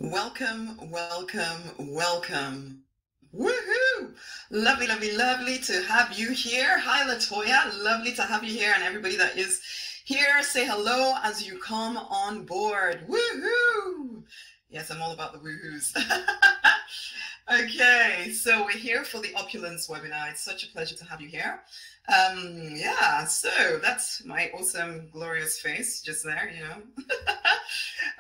Welcome, welcome, welcome. Woohoo! Lovely, lovely, lovely to have you here. Hi, Latoya. Lovely to have you here, and everybody that is here, say hello as you come on board. Woohoo! Yes, I'm all about the woohoos. Okay, so we're here for the Opulence webinar. It's such a pleasure to have you here. Yeah, so that's my awesome, glorious face just there, you know.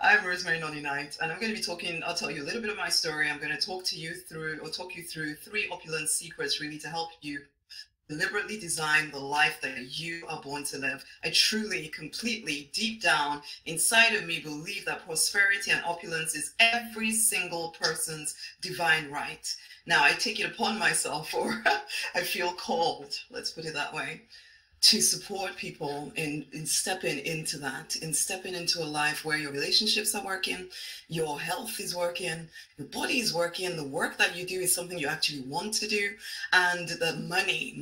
I'm Rosemary Nonny Knight, and I'm going to be talking, I'll tell you a little bit of my story. I'm going to talk you through three opulence secrets really to help you deliberately design the life that you are born to live. I truly, completely, deep down inside of me believe that prosperity and opulence is every single person's divine right. Now, I take it upon myself, or I feel called, let's put it that way, to support people in stepping into that, in stepping into a life where your relationships are working, your health is working, your body is working, the work that you do is something you actually want to do, and the money,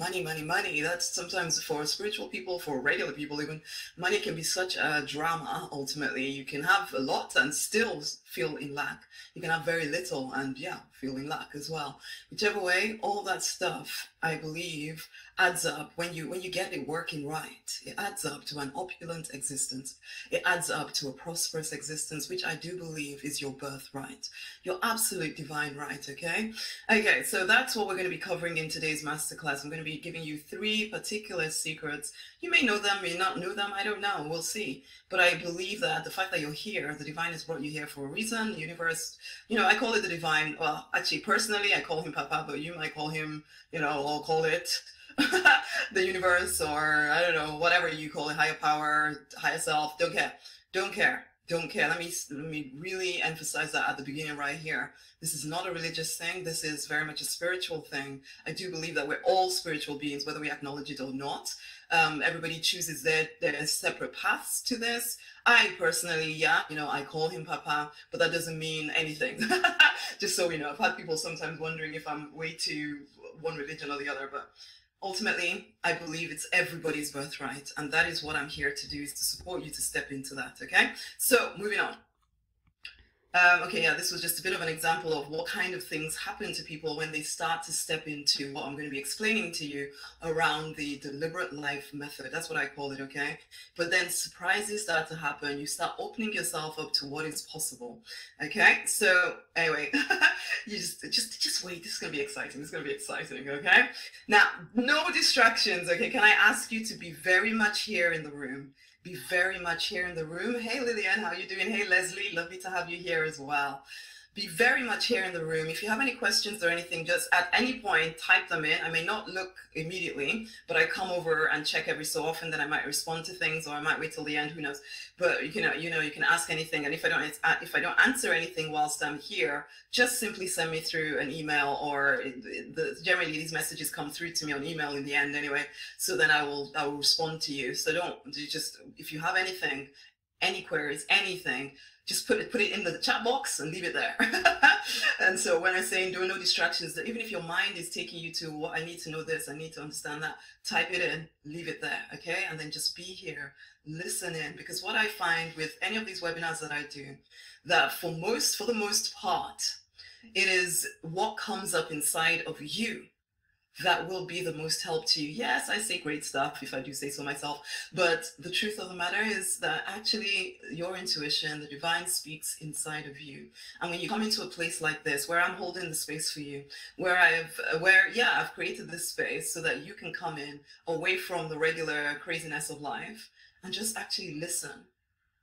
that's sometimes for spiritual people, for regular people even, money can be such a drama ultimately. You can have a lot and still feel in lack. You can have very little and feel in lack as well. Whichever way, all that stuff, I believe, adds up when you get it working right. It adds up to an opulent existence. It adds up to a prosperous existence, which I do believe is your birthright, your absolute divine right. Okay, so that's what we're going to be covering in today's masterclass. I'm going to be giving you three particular secrets. You may know them, may not know them, I don't know, we'll see. But I believe that the fact that you're here, the divine has brought you here for a reason. The universe, I call it the divine. Well, actually, personally, I call him Papa, but you might call him, I'll call it the universe, or I don't know, whatever you call it, higher power, higher self. Don't care. Let me really emphasize that at the beginning right here. This is not a religious thing. This is very much a spiritual thing. I do believe that we're all spiritual beings, whether we acknowledge it or not. Everybody chooses their separate paths to this. I personally, I call him Papa, but that doesn't mean anything. Just so we know, I've had people sometimes wondering if I'm way too one religion or the other, but ultimately, I believe it's everybody's birthright, and that is what I'm here to do, is to support you to step into that, okay? So, moving on. This was just a bit of an example of what kind of things happen to people when they start to step into what I'm going to be explaining to you around the deliberate life method. That's what I call it, okay? But then surprises start to happen. You start opening yourself up to what is possible, okay? So anyway, you just wait. This is going to be exciting. Okay? Now, no distractions, okay? Can I ask you to be very much here in the room? Be very much here in the room. Hey, Lillian, how you doing? Hey, Leslie, lovely to have you here as well. Be very much here in the room. If you have any questions or anything, just at any point, type them in. I may not look immediately, but I come over and check every so often. Then I might respond to things, or I might wait till the end, who knows. But you can ask anything. And if I don't answer anything whilst I'm here, just simply send me through an email, or generally these messages come through to me on email in the end anyway. So then I will respond to you. So if you have anything, any queries, anything, just put it in the chat box and leave it there. And so when I say no distractions, that even if your mind is taking you to, well, I need to know this, I need to understand that, type it in, leave it there, okay? And then just be here, listen in, because what I find with any of these webinars that I do, that for the most part, it is what comes up inside of you that will be the most help to you. Yes, I say great stuff, if I do say so myself, but the truth of the matter is that actually your intuition, the divine, speaks inside of you. And when you come into a place like this, where I'm holding the space for you, where I've created this space so that you can come in away from the regular craziness of life and just actually listen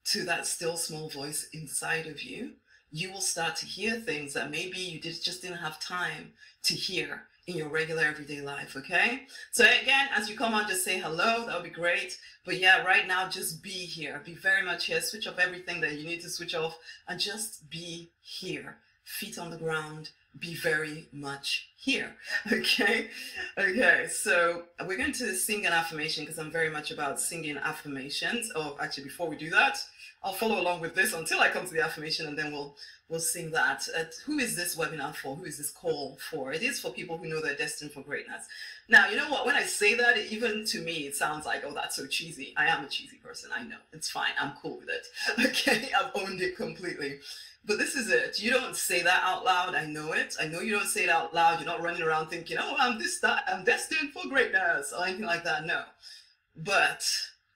to that still small voice inside of you, you will start to hear things that maybe you just didn't have time to hear in your regular everyday life, okay? So again, as you come on, just say hello, that would be great. But yeah, right now, just be here. Be very much here. Switch off everything that you need to switch off and just be here. Feet on the ground, be very much here, okay? Okay, so we're going to sing an affirmation because I'm very much about singing affirmations. Oh, actually, before we do that, I'll follow along with this until I come to the affirmation, and then we'll sing that. Who is this webinar for? Who is this call for? It is for people who know they're destined for greatness. Now, you know what? When I say that, even to me, it sounds like, oh, that's so cheesy. I am a cheesy person. I know. It's fine. I'm cool with it. Okay? I've owned it completely. But this is it. You don't say that out loud. I know it. I know you don't say it out loud. You're not running around thinking, oh, I'm this, that, I'm destined for greatness or anything like that. No. But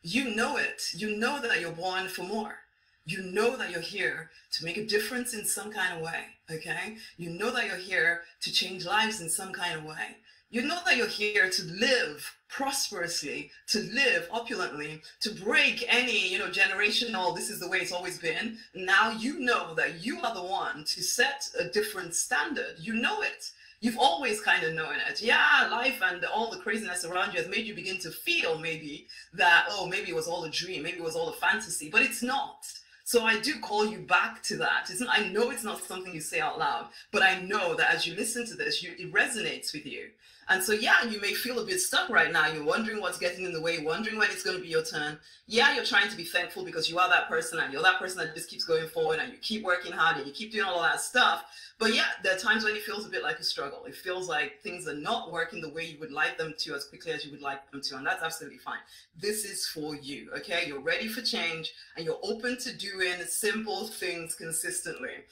you know it. You know that you're born for more. You know that you're here to make a difference in some kind of way, okay? You know that you're here to change lives in some kind of way. You know that you're here to live prosperously, to live opulently, to break any, generational, this is the way it's always been. Now you know that you are the one to set a different standard. You know it. You've always kind of known it. Yeah, life and all the craziness around you has made you begin to feel maybe that, oh, maybe it was all a dream, maybe it was all a fantasy, but it's not. So I do call you back to that. I know it's not something you say out loud, but I know that as you listen to this, it resonates with you. And so, yeah, you may feel a bit stuck right now. You're wondering what's getting in the way, wondering when it's going to be your turn. Yeah, you're trying to be thankful because you are that person and you're that person that just keeps going forward and you keep working hard and you keep doing all of that stuff. But yeah, there are times when it feels a bit like a struggle. It feels like things are not working the way you would like them to as quickly as you would like them to. And that's absolutely fine. This is for you, okay? You're ready for change and you're open to doing simple things consistently.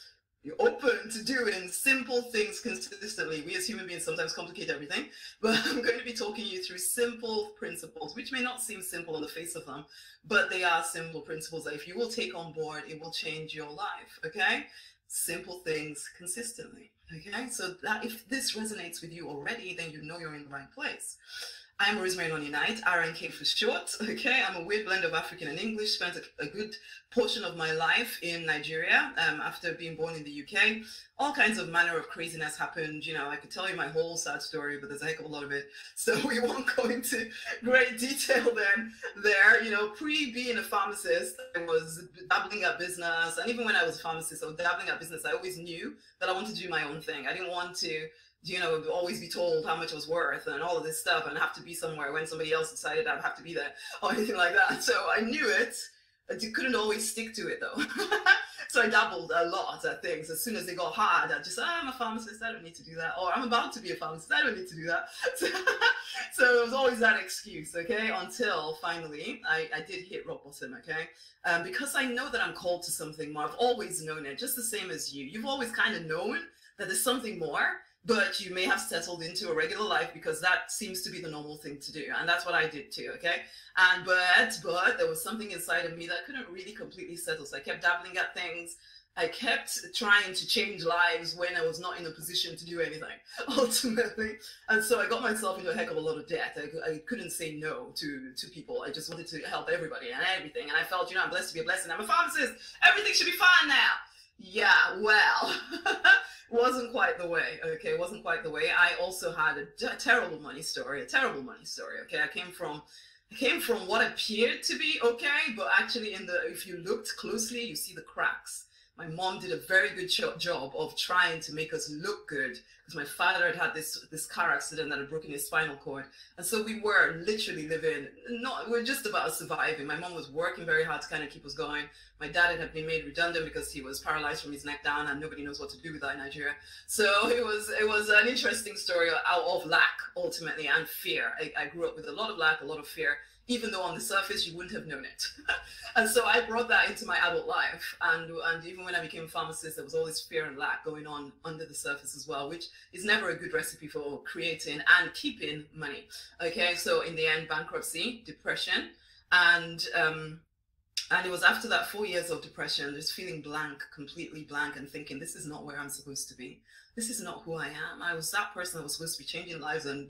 You're open to doing simple things consistently. We as human beings sometimes complicate everything, but I'm going to be talking you through simple principles, which may not seem simple on the face of them, but they are simple principles that if you will take on board, it will change your life, okay? Simple things consistently, okay? So that if this resonates with you already, then you know you're in the right place. I'm Rosemary Noni Knight, RNK for short, okay? I'm a weird blend of African and English, spent a good portion of my life in Nigeria after being born in the UK. All kinds of manner of craziness happened. I could tell you my whole sad story, but there's a heck of a lot of it. So we won't go into great detail there. Pre being a pharmacist, I was dabbling at business. And even when I was a pharmacist, I was dabbling at business. I always knew that I wanted to do my own thing. I didn't want to always be told how much it was worth and all of this stuff and have to be somewhere when somebody else decided I'd have to be there or anything like that. So I knew it. I couldn't always stick to it though. So I dabbled a lot at things. As soon as they got hard, I'd just say, I'm a pharmacist, I don't need to do that. Or I'm about to be a pharmacist, I don't need to do that. So it was always that excuse, okay? Until finally, I did hit rock bottom, okay? Because I know that I'm called to something more. I've always known it, just the same as you. You've always kind of known that there's something more, but you may have settled into a regular life because that seems to be the normal thing to do. And that's what I did too, okay? But there was something inside of me that couldn't really completely settle. So I kept dabbling at things. I kept trying to change lives when I was not in a position to do anything, ultimately. And so I got myself into a heck of a lot of debt. I couldn't say no to people. I just wanted to help everybody and everything. And I felt, I'm blessed to be a blessing. I'm a pharmacist. Everything should be fine now. Yeah, well, wasn't quite the way, okay? Wasn't quite the way. I also had a terrible money story, okay? I came from what appeared to be okay, but actually if you looked closely, you see the cracks. My mom did a very good job of trying to make us look good because my father had this car accident that had broken his spinal cord. And so we were literally we're just about surviving. My mom was working very hard to kind of keep us going. My dad had been made redundant because he was paralyzed from his neck down and nobody knows what to do with that in Nigeria. So it was an interesting story out of lack, ultimately, and fear. I grew up with a lot of lack, a lot of fear, even though on the surface you wouldn't have known it. And so I brought that into my adult life. And even when I became a pharmacist, there was all this fear and lack going on under the surface as well, which is never a good recipe for creating and keeping money. Okay, so in the end, bankruptcy, depression, and it was after that 4 years of depression, just feeling blank, completely blank, and thinking, this is not where I'm supposed to be. This is not who I am. I was that person that was supposed to be changing lives and,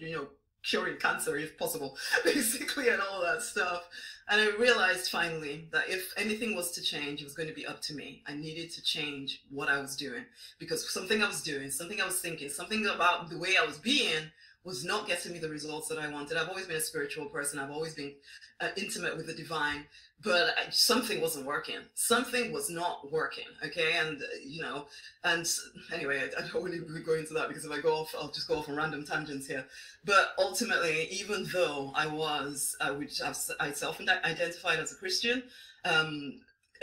curing cancer if possible, basically, and all that stuff. And I realized finally that if anything was to change, it was going to be up to me. I needed to change what I was doing because something I was doing, something I was thinking, something about the way I was being was not getting me the results that I wanted. I've always been a spiritual person. I've always been intimate with the divine, but something wasn't working. Something was not working, okay? And, and anyway, I don't really go into that because if I go off, I'll just go off on random tangents here. But ultimately, even though I self-identified as a Christian,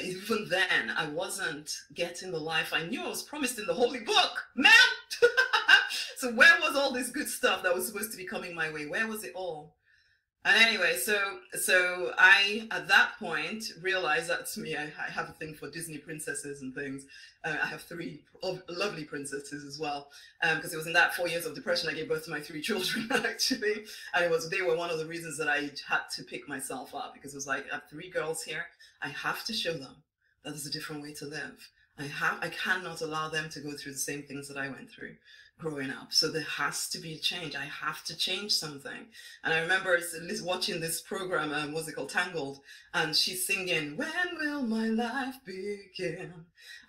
even then, I wasn't getting the life I knew I was promised in the Holy Book, man! So where was all this good stuff that was supposed to be coming my way? Where was it all? And anyway, so I at that point realized that to me, I have a thing for Disney princesses and things. I have three lovely princesses as well, because it was in that 4 years of depression I gave birth to my three children actually, and they were one of the reasons that I had to pick myself up, because it was like, I have three girls here, I have to show them that there's a different way to live. I cannot allow them to go through the same things that I went through growing up. So there has to be a change. I have to change something. And I remember watching this program, what's it called, Tangled, and she's singing, "When will my life begin?"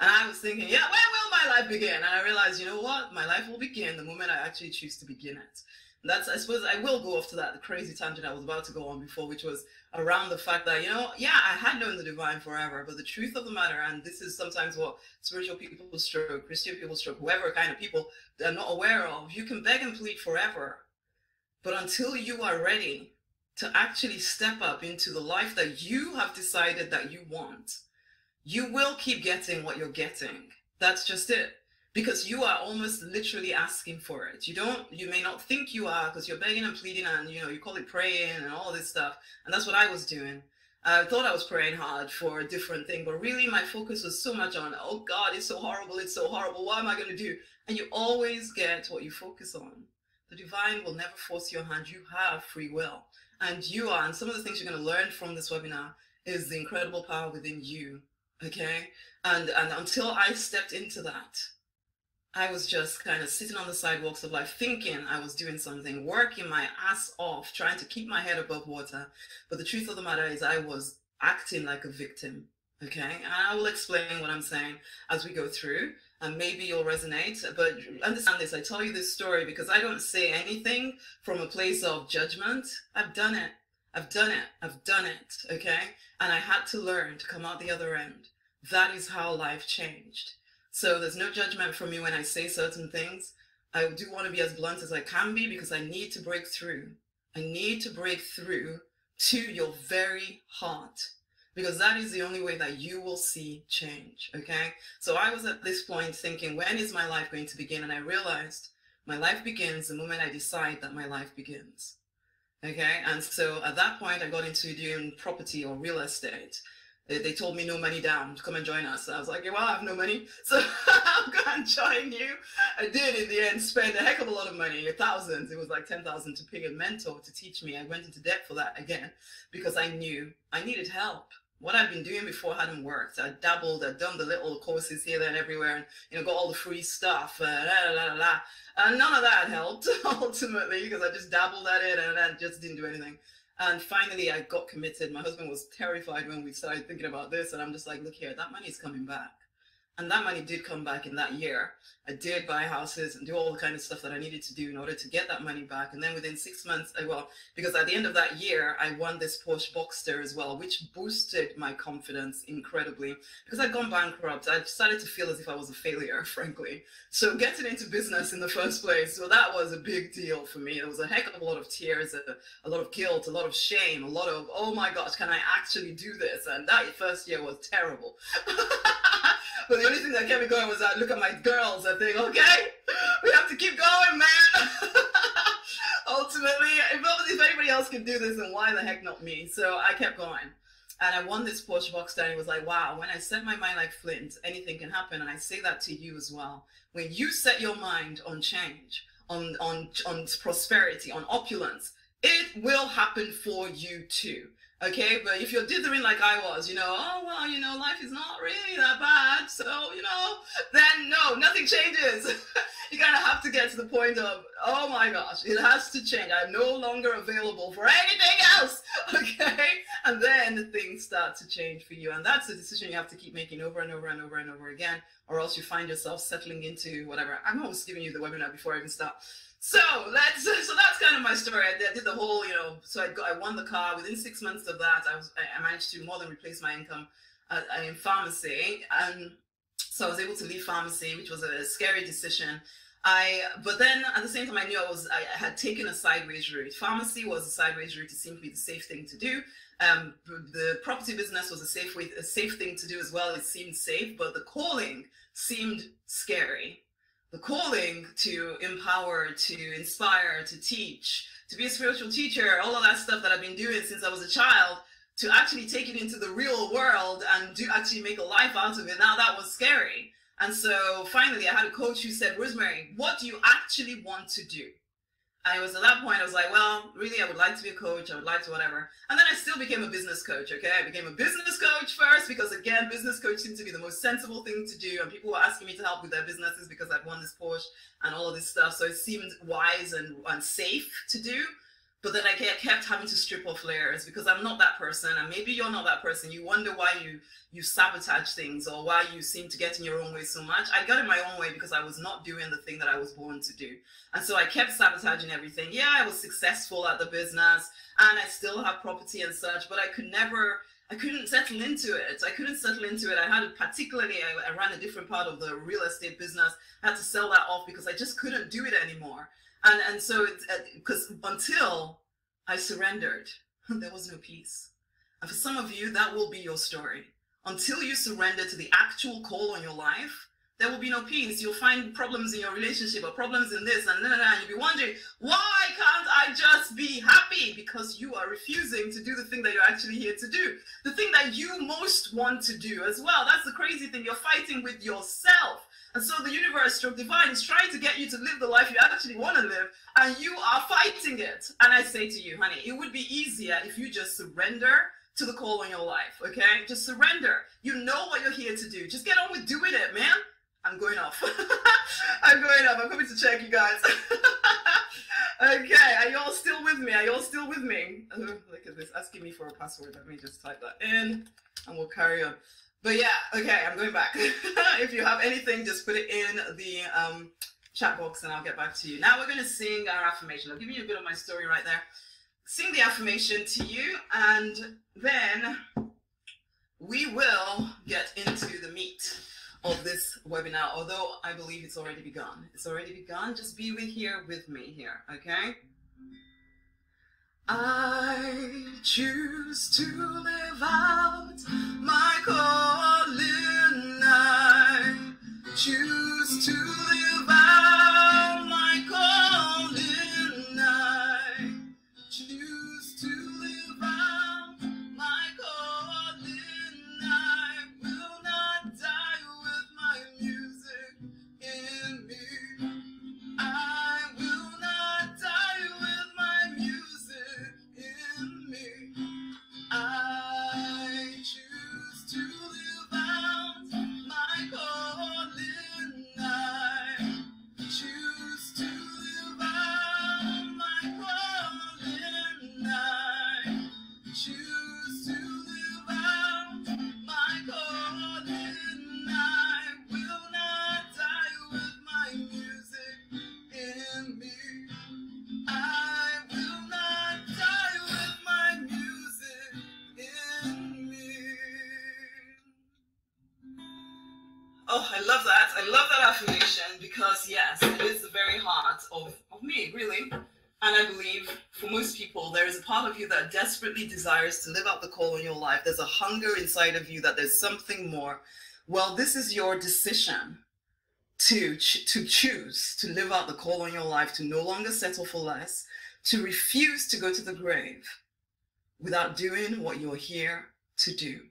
And I was thinking, yeah, when will my life begin? And I realized, you know what? My life will begin the moment I actually choose to begin it. That's, I suppose I will go off to that crazy tangent I was about to go on before, which was around the fact that, yeah, I had known the divine forever, but the truth of the matter, and this is sometimes what spiritual people stroke, Christian people stroke, whoever kind of people they're not aware of, you can beg and plead forever, but until you are ready to actually step up into the life that you have decided that you want, you will keep getting what you're getting. That's just it. Because you are almost literally asking for it. You may not think you are, because you're begging and pleading, and you call it praying and all this stuff. And that's what I was doing. I thought I was praying hard for a different thing, but really my focus was so much on, oh God, it's so horrible, what am I going to do? And you always get what you focus on. The divine will never force your hand. You have free will. And and some of the things you're going to learn from this webinar is the incredible power within you. Okay? And until I stepped into that, I was just kind of sitting on the sidewalks of life thinking I was doing something, working my ass off, trying to keep my head above water. But the truth of the matter is I was acting like a victim. Okay? And I will explain what I'm saying as we go through, and maybe you'll resonate. But understand this, I tell you this story because I don't say anything from a place of judgment. I've done it. I've done it. I've done it. Okay? And I had to learn to come out the other end. That is how life changed. So there's no judgment from me when I say certain things. I do want to be as blunt as I can be, because I need to break through. I need to break through to your very heart, because that is the only way that you will see change, okay? So I was at this point thinking, when is my life going to begin? And I realized my life begins the moment I decide that my life begins, okay? And so at that point, I got into doing property or real estate. They told me no money down to come and join us. I was like, well, I have no money, so I'm going to join you. I did, in the end, spend a heck of a lot of money, thousands. It was like 10,000 to pay a mentor to teach me. I went into debt for that again, because I knew I needed help. What I'd been doing before hadn't worked. I dabbled, I'd done the little courses here, there, and everywhere, and got all the free stuff, and none of that helped, ultimately, because I just dabbled at it, and I just didn't do anything. And finally, I got committed. My husband was terrified when we started thinking about this. And I'm just like, look here, that money's coming back. And that money did come back in that year. I did buy houses and do all the kind of stuff that I needed to do in order to get that money back. And then within 6 months, because at the end of that year, I won this Porsche Boxster as well, which boosted my confidence incredibly. Because I'd gone bankrupt, I started to feel as if I was a failure, frankly. So getting into business in the first place, well, that was a big deal for me. There was a heck of a lot of tears, a lot of guilt, a lot of shame, a lot of, oh my gosh, can I actually do this? And that first year was terrible. But the only thing that kept me going was I look at my girls and think, okay, we have to keep going, man. Ultimately, if anybody else can do this, then why the heck not me? So I kept going. And I won this Porsche Boxster, and it was like, wow, when I set my mind like flint, anything can happen. And I say that to you as well. When you set your mind on change, on prosperity, on opulence, it will happen for you too. Okay, but if you're dithering like I was, oh, well, life is not really that bad, so, then no, nothing changes. You kind of have to get to the point of, oh my gosh, it has to change. I'm no longer available for anything else, okay? And then things start to change for you. And that's a decision you have to keep making over and over and over and over again, or else you find yourself settling into whatever. I'm almost giving you the webinar before I even start. So that's kind of my story. I did the whole, so I won the car. Within 6 months of that, I managed to more than replace my income in pharmacy. And so I was able to leave pharmacy, which was a scary decision. But then at the same time, I knew I had taken a sideways route. Pharmacy was a sideways route. It seemed to be the safe thing to do. The property business was a safe thing to do as well. It seemed safe, but the calling seemed scary. The calling to empower, to inspire, to teach, to be a spiritual teacher, all of that stuff that I've been doing since I was a child, to actually take it into the real world and do actually make a life out of it. Now that was scary. And so finally I had a coach who said, Rosemary, what do you actually want to do? And it was at that point I was like, well, really, I would like to be a coach. I would like to whatever. And then I still became a business coach. Okay. I became a business coach first because, again, business coach seemed to be the most sensible thing to do. And people were asking me to help with their businesses because I'd won this Porsche and all of this stuff. So it seemed wise and safe to do. But then I kept having to strip off layers because I'm not that person. And maybe you're not that person. You wonder why you sabotage things or why you seem to get in your own way so much. I got in my own way because I was not doing the thing that I was born to do. And so I kept sabotaging everything. Yeah, I was successful at the business and I still have property and such, but I couldn't settle into it. I couldn't settle into it. I ran a different part of the real estate business. I had to sell that off because I just couldn't do it anymore. And so because until I surrendered, there was no peace. And for some of you, that will be your story. Until you surrender to the actual call on your life, there will be no peace. You'll find problems in your relationship or problems in this and you'll be wondering, why can't I just be happy? Because you are refusing to do the thing that you're actually here to do. The thing that you most want to do as well. That's the crazy thing. You're fighting with yourself. And so the universe stroke divine is trying to get you to live the life you actually want to live, and you are fighting it. And I say to you, honey, it would be easier if you just surrender to the call on your life, okay? Just surrender. You know what you're here to do. Just get on with doing it, man. I'm going off. I'm going off. I'm coming to check you guys. Okay, are you all still with me? Are you all still with me? Oh, look at this, asking me for a password. Let me just type that in, and we'll carry on. But yeah, okay, I'm going back. If you have anything, just put it in the chat box and I'll get back to you. Now we're going to sing our affirmation. I'll give you a bit of my story right there. Sing the affirmation to you, and then we will get into the meat of this webinar, although I believe it's already begun. It's already begun. Just be with me here, okay? I choose to live out my calling. I choose to live out my calling. I choose to live out my calling. I will not die with my music in me. I will not die with my music in me. I choose to live out my calling. I choose to live out my calling. I choose to live out my calling. I will not die with my music in me. I will not die with my music in me. Oh, I love that. I love that affirmation because, yes, it is the very heart of me, really. And I believe for most people, there is a part of you that desperately desires to live out the call in your life. There's a hunger inside of you that there's something more. Well, this is your decision to choose to live out the call on your life, to no longer settle for less, to refuse to go to the grave without doing what you're here to do.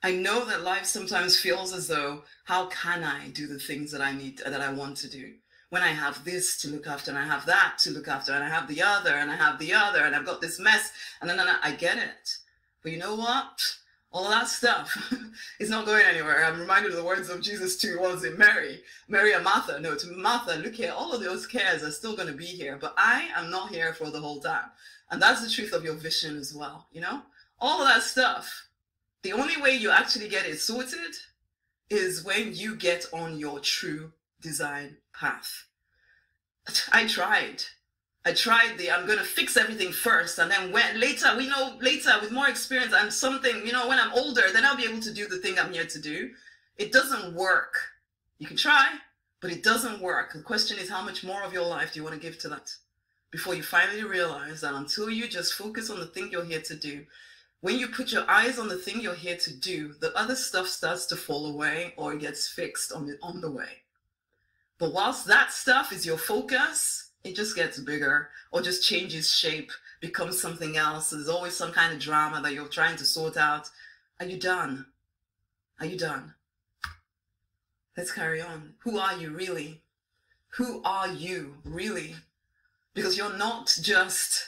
I know that life sometimes feels as though, how can I do the things that I want to do? When I have this to look after, and I have that to look after, and I have the other, and I have the other, and I've got this mess, and then I get it. But you know what? All of that stuff is not going anywhere. I'm reminded of the words of Jesus too. What was it? Mary and Martha. No, to Martha, look here, all of those cares are still going to be here, but I am not here for the whole time. And that's the truth of your vision as well, you know? All of that stuff, the only way you actually get it sorted is when you get on your true design path. I tried I'm going to fix everything first, and then later with more experience and something, when I'm older, then I'll be able to do the thing I'm here to do. It doesn't work. You can try, but it doesn't work. The question is, how much more of your life do you want to give to that before you finally realize that until you just focus on the thing you're here to do, when you put your eyes on the thing you're here to do, the other stuff starts to fall away or it gets fixed on the way. But whilst that stuff is your focus, it just gets bigger or just changes shape, becomes something else. There's always some kind of drama that you're trying to sort out. Are you done? Are you done? Let's carry on. Who are you really? Who are you really? Because you're not just,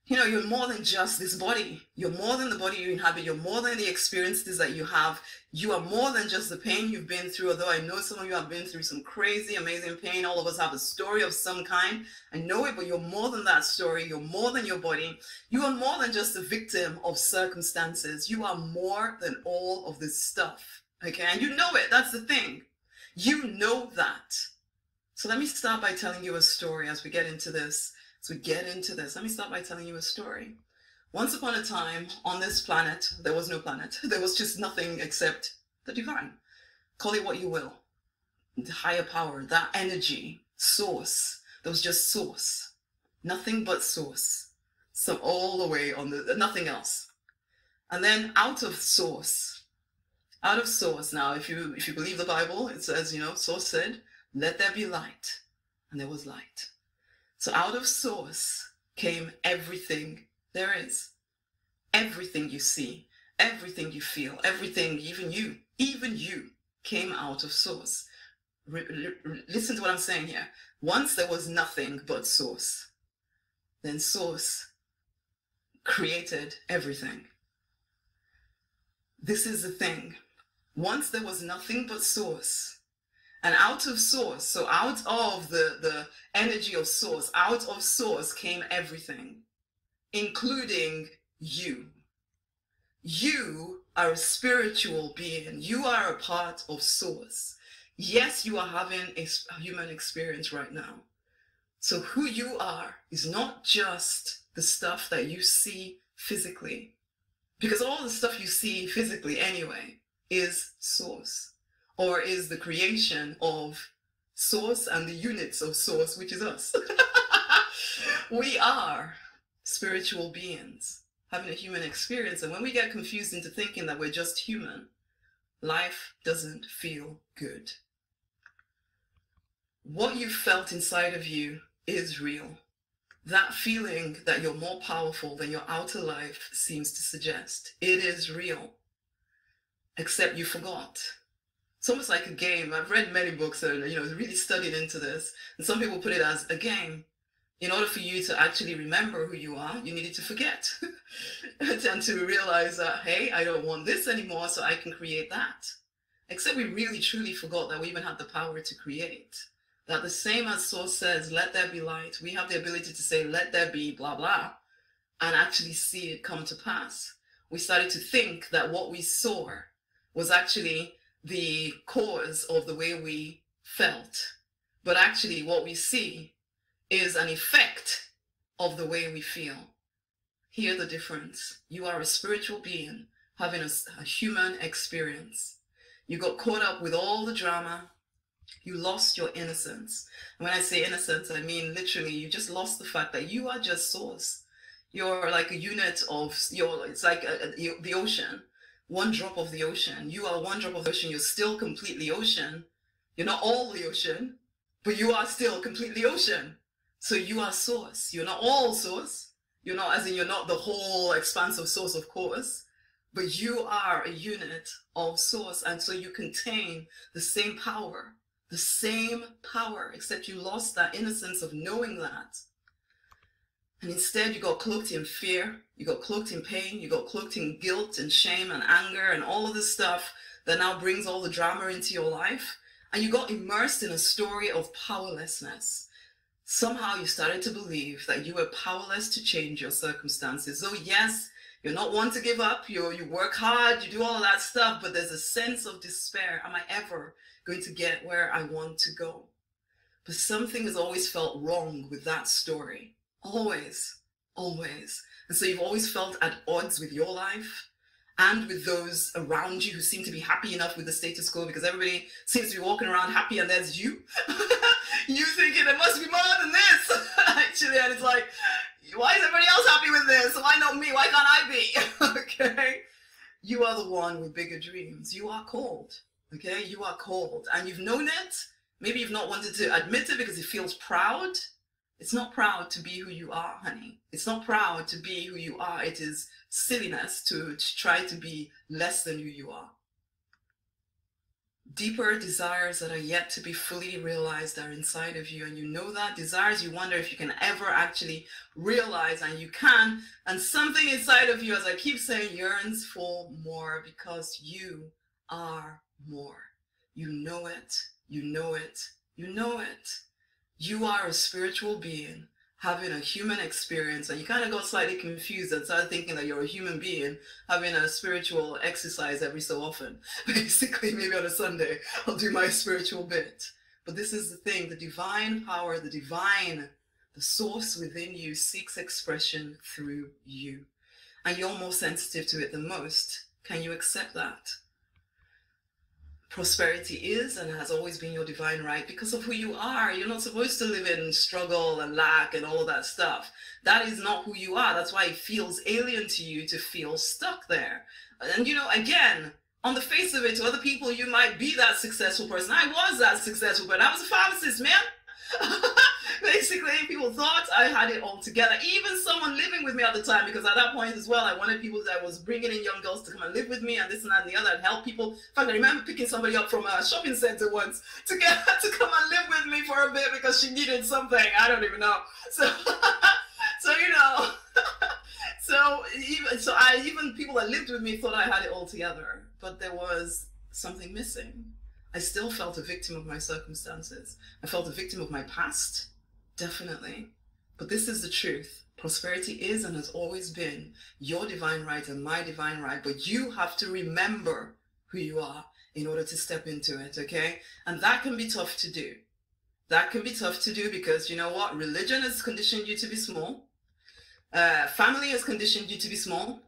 you're more than just this body. You're more than the body you inhabit. You're more than the experiences that you have. You are more than just the pain you've been through, although I know some of you have been through some crazy, amazing pain. All of us have a story of some kind. I know it, but you're more than that story. You're more than your body. You are more than just a victim of circumstances. You are more than all of this stuff, okay? And you know it. That's the thing. You know that. So let me start by telling you a story as we get into this. Let me start by telling you a story. Once upon a time on this planet, there was no planet. There was just nothing except the divine. Call it what you will. The higher power, that energy, source. There was just source. Nothing but source. So all the way on nothing else. And then out of source. Now, if you believe the Bible, it says, source said, let there be light. And there was light. So out of source came everything there is. Everything you see, everything you feel, everything, even you came out of source. Listen to what I'm saying here. Once there was nothing but source. Then source created everything. This is the thing. Once there was nothing but source. And out of source, so out of the energy of source, out of source came everything, including you. You are a spiritual being. You are a part of source. Yes, you are having a human experience right now. So who you are is not just the stuff that you see physically, because all the stuff you see physically anyway is source. Or is the creation of source and the units of source, which is us. We are spiritual beings having a human experience. And when we get confused into thinking that we're just human, life doesn't feel good. What you felt inside of you is real. That feeling that you're more powerful than your outer life seems to suggest. It is real. Except you forgot. It's almost like a game. I've read many books and, really studied into this. And some people put it as a game. In order for you to actually remember who you are, you needed to forget. And to realize that, hey, I don't want this anymore, so I can create that. Except we really, truly forgot that we even had the power to create. That the same as Source says, let there be light, we have the ability to say, let there be blah, blah, and actually see it come to pass. We started to think that what we saw was actually the cause of the way we felt. But actually what we see is an effect of the way we feel. Hear the difference. You are a spiritual being having a human experience. You got caught up with all the drama. You lost your innocence. And when I say innocence, I mean literally you just lost the fact that you are just source. You're like a unit of, it's like the ocean. One drop of the ocean. You are one drop of the ocean. You're still completely ocean. You're not all the ocean, but you are still completely ocean. So you are source. You're not all source. You're not, as in you're not the whole expanse of source, of course, but you are a unit of source. And so you contain the same power, except you lost that innocence of knowing that. And instead you got cloaked in fear, you got cloaked in pain, you got cloaked in guilt and shame and anger and all of this stuff that now brings all the drama into your life. And you got immersed in a story of powerlessness. Somehow you started to believe that you were powerless to change your circumstances. So yes, you're not one to give up, you work hard, you do all of that stuff, but there's a sense of despair. Am I ever going to get where I want to go? But something has always felt wrong with that story. Always. And so you've always felt at odds with your life and with those around you who seem to be happy enough with the status quo, because everybody seems to be walking around happy and there's you. You thinking there must be more than this, actually. And it's like, why is everybody else happy with this? Why not me? Why can't I be? Okay. You are the one with bigger dreams. You are called. Okay. You are called and you've known it. Maybe you've not wanted to admit it because it feels proud. It's not proud to be who you are, honey. It's not proud to be who you are. It is silliness to try to be less than who you are. Deeper desires that are yet to be fully realized are inside of you, and you know that. Desires you wonder if you can ever actually realize, and you can. And something inside of you, as I keep saying, yearns for more, because you are more. You know it. You know it. You know it. You are a spiritual being having a human experience, and you kind of got slightly confused and started thinking that you're a human being having a spiritual exercise every so often. Basically, maybe on a Sunday, I'll do my spiritual bit. But this is the thing, the divine power, the divine, the source within you seeks expression through you. And you're more sensitive to it than most. Can you accept that? Prosperity is and has always been your divine right because of who you are. You're not supposed to live in struggle and lack and all of that stuff. That is not who you are. That's why it feels alien to you to feel stuck there. And you know, again, on the face of it, to other people, you might be that successful person. I was that successful, but I was a pharmacist, man. Basically, people thought I had it all together. Even someone living with me at the time, because at that point as well, I wanted people that I was bringing in young girls to come and live with me, and this and that and the other, and help people. In fact, I remember picking somebody up from a shopping center once to get her to come and live with me for a bit because she needed something. I don't even know. So, so you know, even people that lived with me thought I had it all together, but there was something missing. I still felt a victim of my circumstances. I felt a victim of my past, definitely. But this is the truth. Prosperity is and has always been your divine right and my divine right. But you have to remember who you are in order to step into it, okay? And that can be tough to do. That can be tough to do because, you know what? Religion has conditioned you to be small. Family has conditioned you to be small.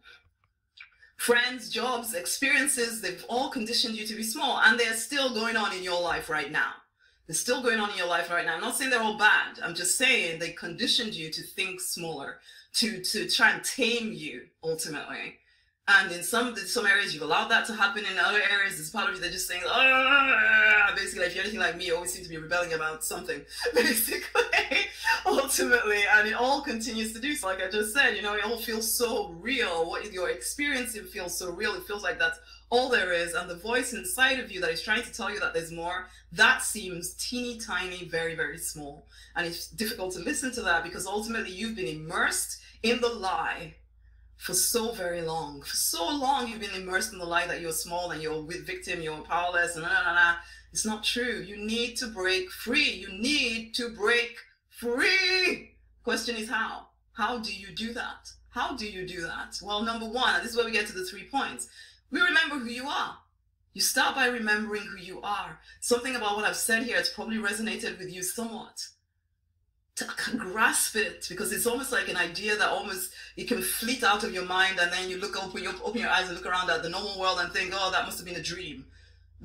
Friends, jobs, experiences, they've all conditioned you to be small, and they're still going on in your life right now. They're still going on in your life right now. I'm not saying they're all bad. I'm just saying they conditioned you to think smaller, to try and tame you ultimately. And in some areas, you've allowed that to happen. In other areas, it's part of you, they're just saying, oh, basically, if you're anything like me, you always seem to be rebelling about something, basically, ultimately. And it all continues to do so. Like I just said, you know, it all feels so real. What you're experiencing feels so real. It feels like that's all there is. And the voice inside of you that is trying to tell you that there's more, that seems teeny tiny, very, very small. And it's difficult to listen to that because ultimately you've been immersed in the lie for so very long. For so long, you've been immersed in the lie that you're small and you're a victim, you're powerless, and It's not true. You need to break free. You need to break free. Question is how? How do you do that? How do you do that? Well, number one, and this is where we get to the 3 points. We remember who you are. You start by remembering who you are. Something about what I've said here, it's probably resonated with you somewhat. To grasp it, because it's almost like an idea that almost it can fleet out of your mind, and then you open your eyes and look around at the normal world and think, oh, that must have been a dream.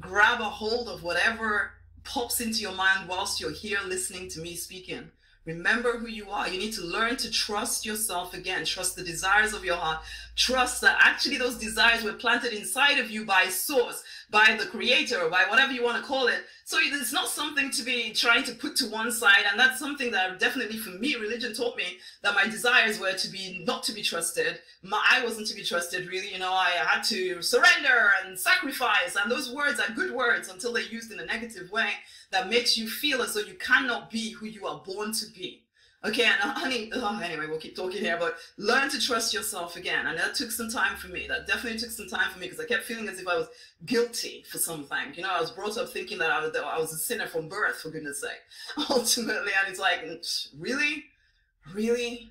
Grab a hold of whatever pops into your mind whilst you're here listening to me speaking. Remember who you are. You need to learn to trust yourself again. Trust the desires of your heart. Trust that actually those desires were planted inside of you by source, by the creator, or by whatever you want to call it. So it's not something to be trying to put to one side. And that's something that definitely for me, religion taught me that my desires were to be not to be trusted. I wasn't to be trusted, really. You know, I had to surrender and sacrifice. And those words are good words until they're used in a negative way that makes you feel as though you cannot be who you are born to be. Okay, and honey, anyway, we'll keep talking here, but learn to trust yourself again. And that took some time for me. That definitely took some time for me because I kept feeling as if I was guilty for something. You know, I was brought up thinking that I was a sinner from birth, for goodness sake, ultimately. And it's like, really? Really?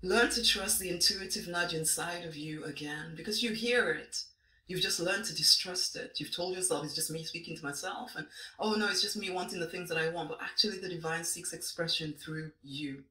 Learn to trust the intuitive nudge inside of you again because you hear it. You've just learned to distrust it. You've told yourself it's just me speaking to myself and, oh no, it's just me wanting the things that I want. But actually the divine seeks expression through you.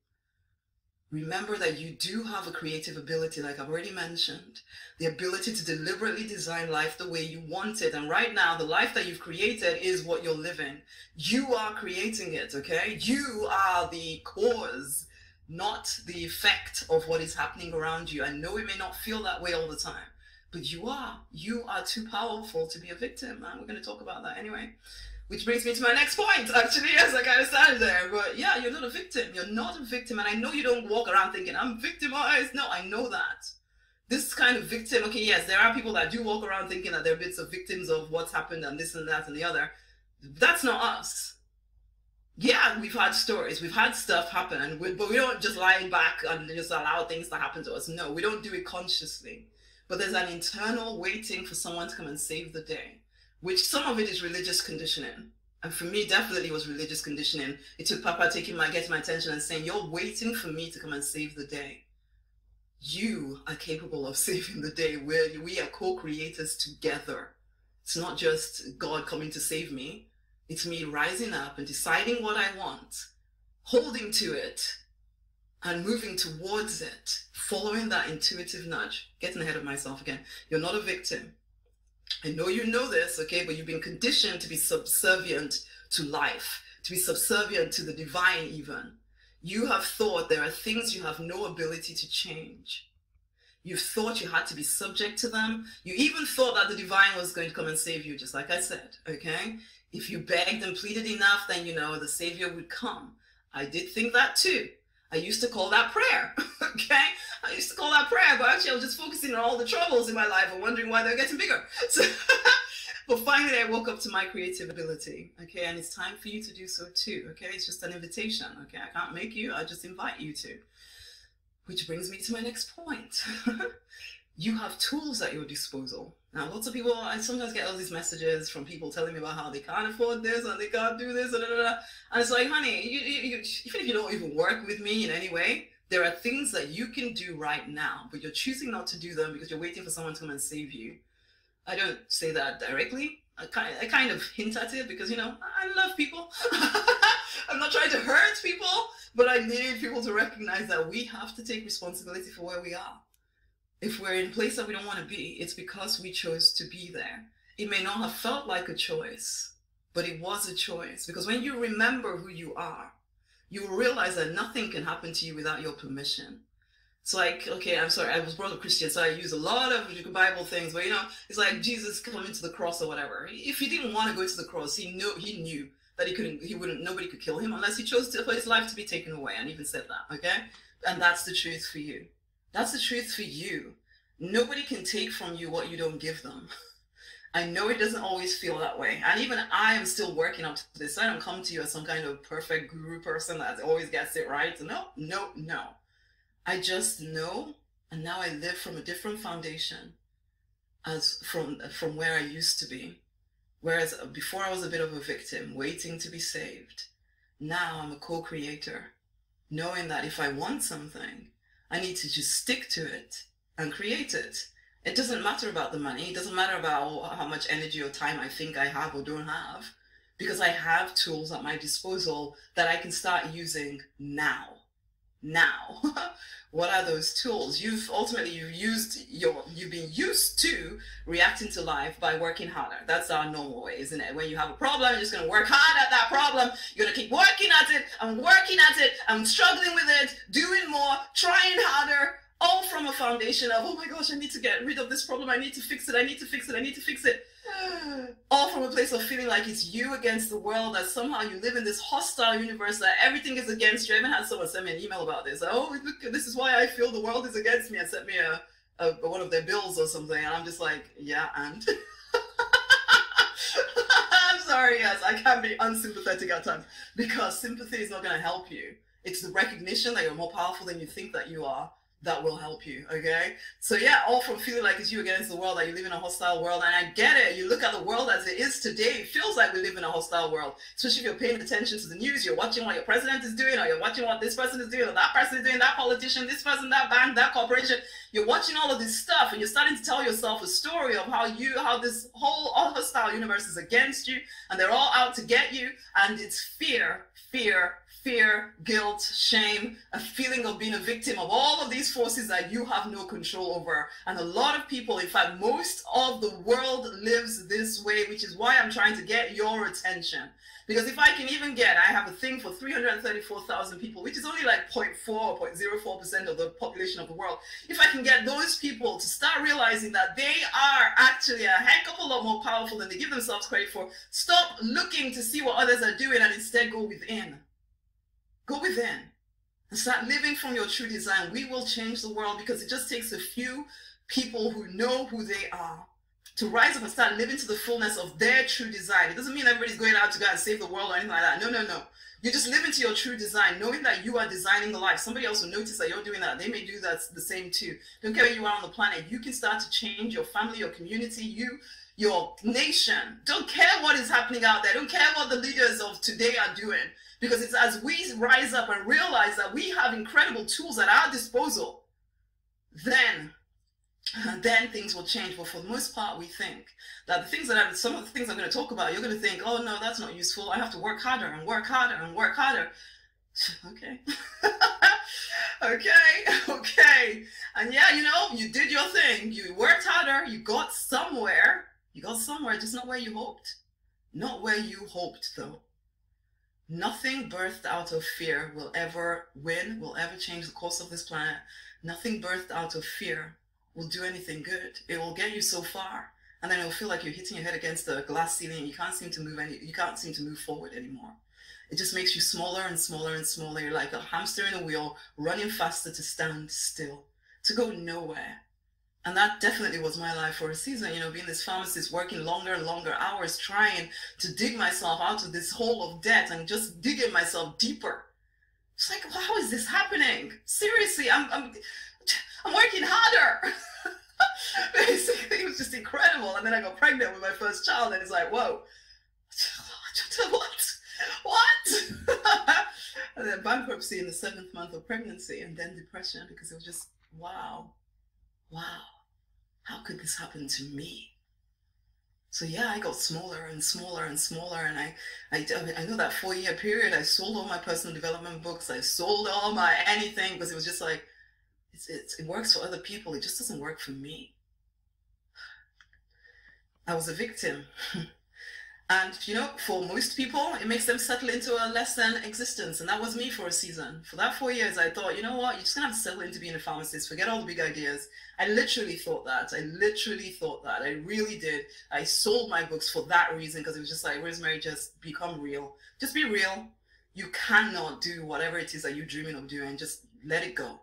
Remember that you do have a creative ability, like I've already mentioned, the ability to deliberately design life the way you want it. And right now, the life that you've created is what you're living. You are creating it, okay? You are the cause, not the effect of what is happening around you. I know it may not feel that way all the time. But you are too powerful to be a victim, and we're going to talk about that anyway. Which brings me to my next point, actually, as I kind of started there. But yeah, you're not a victim. You're not a victim. And I know you don't walk around thinking, I'm victimized. No, I know that. This kind of victim, okay, yes, there are people that do walk around thinking that they're bits of victims of what's happened and this and that and the other. That's not us. Yeah, we've had stories, we've had stuff happen, but we don't just lie back and just allow things to happen to us. No, we don't do it consciously. But there's an internal waiting for someone to come and save the day, which some of it is religious conditioning. And for me, definitely was religious conditioning. It took Papa getting my attention and saying, you're waiting for me to come and save the day. You are capable of saving the day. We are co-creators together. It's not just God coming to save me. It's me rising up and deciding what I want, holding to it, and moving towards it, following that intuitive nudge. Getting ahead of myself again. You're not a victim. I know you know this, okay, but you've been conditioned to be subservient to life, to be subservient to the divine even. You have thought there are things you have no ability to change. You've thought you had to be subject to them. You even thought that the divine was going to come and save you, just like I said, okay? If you begged and pleaded enough, then, you know, the savior would come. I did think that too. I used to call that prayer, okay? I used to call that prayer, but actually I was just focusing on all the troubles in my life and wondering why they're getting bigger. So, but finally I woke up to my creative ability, okay? And it's time for you to do so too, okay? It's just an invitation, okay? I can't make you, I just invite you to. Which brings me to my next point. You have tools at your disposal. Now, lots of people, I sometimes get all these messages from people telling me about how they can't afford this and they can't do this, and it's like, honey, even if you don't even work with me in any way, there are things that you can do right now, but you're choosing not to do them because you're waiting for someone to come and save you. I don't say that directly. I kind of hint at it because, you know, I love people. I'm not trying to hurt people, but I need people to recognize that we have to take responsibility for where we are. If we're in a place that we don't want to be, it's because we chose to be there. It may not have felt like a choice, but it was a choice. Because when you remember who you are, you will realize that nothing can happen to you without your permission. It's like, okay, I'm sorry, I was brought up Christian, so I use a lot of Bible things, but you know, it's like Jesus coming to the cross or whatever. If he didn't want to go to the cross, he knew that nobody could kill him unless he chose for his life to be taken away, and even said that, okay? And that's the truth for you. That's the truth for you. Nobody can take from you what you don't give them. I know it doesn't always feel that way. And even I am still working up to this. I don't come to you as some kind of perfect guru person that always gets it right. No. I just know, and now I live from a different foundation as from where I used to be. Whereas before I was a bit of a victim, waiting to be saved. Now I'm a co-creator, knowing that if I want something, I need to just stick to it and create it. It doesn't matter about the money. It doesn't matter about how much energy or time I think I have or don't have, because I have tools at my disposal that I can start using now. What are those tools? You've been used to reacting to life by working harder. That's our normal way, isn't it? When you have a problem, you're just going to work hard at that problem. You're going to keep working at it and struggling with it, doing more, trying harder, all from a foundation of, oh my gosh, I need to get rid of this problem. I need to fix it. All from a place of feeling like it's you against the world, that somehow you live in this hostile universe, that everything is against you. I even had someone send me an email about this. Oh, look, this is why I feel the world is against me, and sent me one of their bills or something. And I'm just like, yeah, and? I'm sorry, yes, I can be unsympathetic at times, because sympathy is not going to help you. It's the recognition that you're more powerful than you think that you are that will help you, okay? So yeah, all from feeling like it's you against the world, that you live in a hostile world. And I get it. You look at the world as it is today, it feels like we live in a hostile world, especially if you're paying attention to the news. You're watching what your president is doing, or you're watching what this person is doing, or that person is doing, that politician, this person, that bank, that corporation. You're watching all of this stuff, and you're starting to tell yourself a story of how this whole hostile universe is against you, and they're all out to get you. And it's fear, fear, guilt, shame, a feeling of being a victim of all of these forces that you have no control over. And a lot of people, in fact, most of the world lives this way, which is why I'm trying to get your attention. Because if I can even get, I have a thing for 334,000 people, which is only like 0.4 or 0.04% of the population of the world. If I can get those people to start realizing that they are actually a heck of a lot more powerful than they give themselves credit for, stop looking to see what others are doing and instead go within. Go within and start living from your true design. We will change the world, because it just takes a few people who know who they are to rise up and start living to the fullness of their true design. It doesn't mean everybody's going out to go and save the world or anything like that. No, no, no. You just live into your true design, knowing that you are designing the life. Somebody else will notice that you're doing that. They may do that the same too. Don't care where you are on the planet. You can start to change your family, your community, your nation. Don't care what is happening out there. Don't care what the leaders of today are doing. Because it's as we rise up and realize that we have incredible tools at our disposal, then things will change. But for the most part, we think that the things that some of the things I'm going to talk about, you're going to think, oh no, that's not useful. I have to work harder and work harder and work harder. Okay. Okay. And yeah, you did your thing. You worked harder. You got somewhere. Just not where you hoped. Not where you hoped, though. Nothing birthed out of fear will ever win, will ever change the course of this planet. Nothing birthed out of fear will do anything good. It will get you so far, and then it'll feel like you're hitting your head against a glass ceiling. You can't seem to move forward anymore. It just makes you smaller and smaller and smaller. You're like a hamster in a wheel, running faster to stand still, to go nowhere. And that definitely was my life for a season, being this pharmacist, working longer and longer hours, trying to dig myself out of this hole of debt and just digging myself deeper. It's like, how is this happening? Seriously, I'm working harder. Basically, it was just incredible. And then I got pregnant with my first child, and it's like, whoa, what? And then bankruptcy in the 7th month of pregnancy, and then depression, because it was just, wow, how could this happen to me? So yeah, I got smaller and smaller and smaller, and I know that 4-year period, I sold all my personal development books, I sold all my anything, because it was just like, it works for other people, it just doesn't work for me. I was a victim. And for most people, it makes them settle into a less than existence. And that was me for a season. For that 4 years, I thought, you know what, you're just gonna have to settle into being a pharmacist, forget all the big ideas. I literally thought that. I really did. I sold my books for that reason, because it was just like, Rosemary, just become real. Just be real. You cannot do whatever it is that you're dreaming of doing. Just let it go.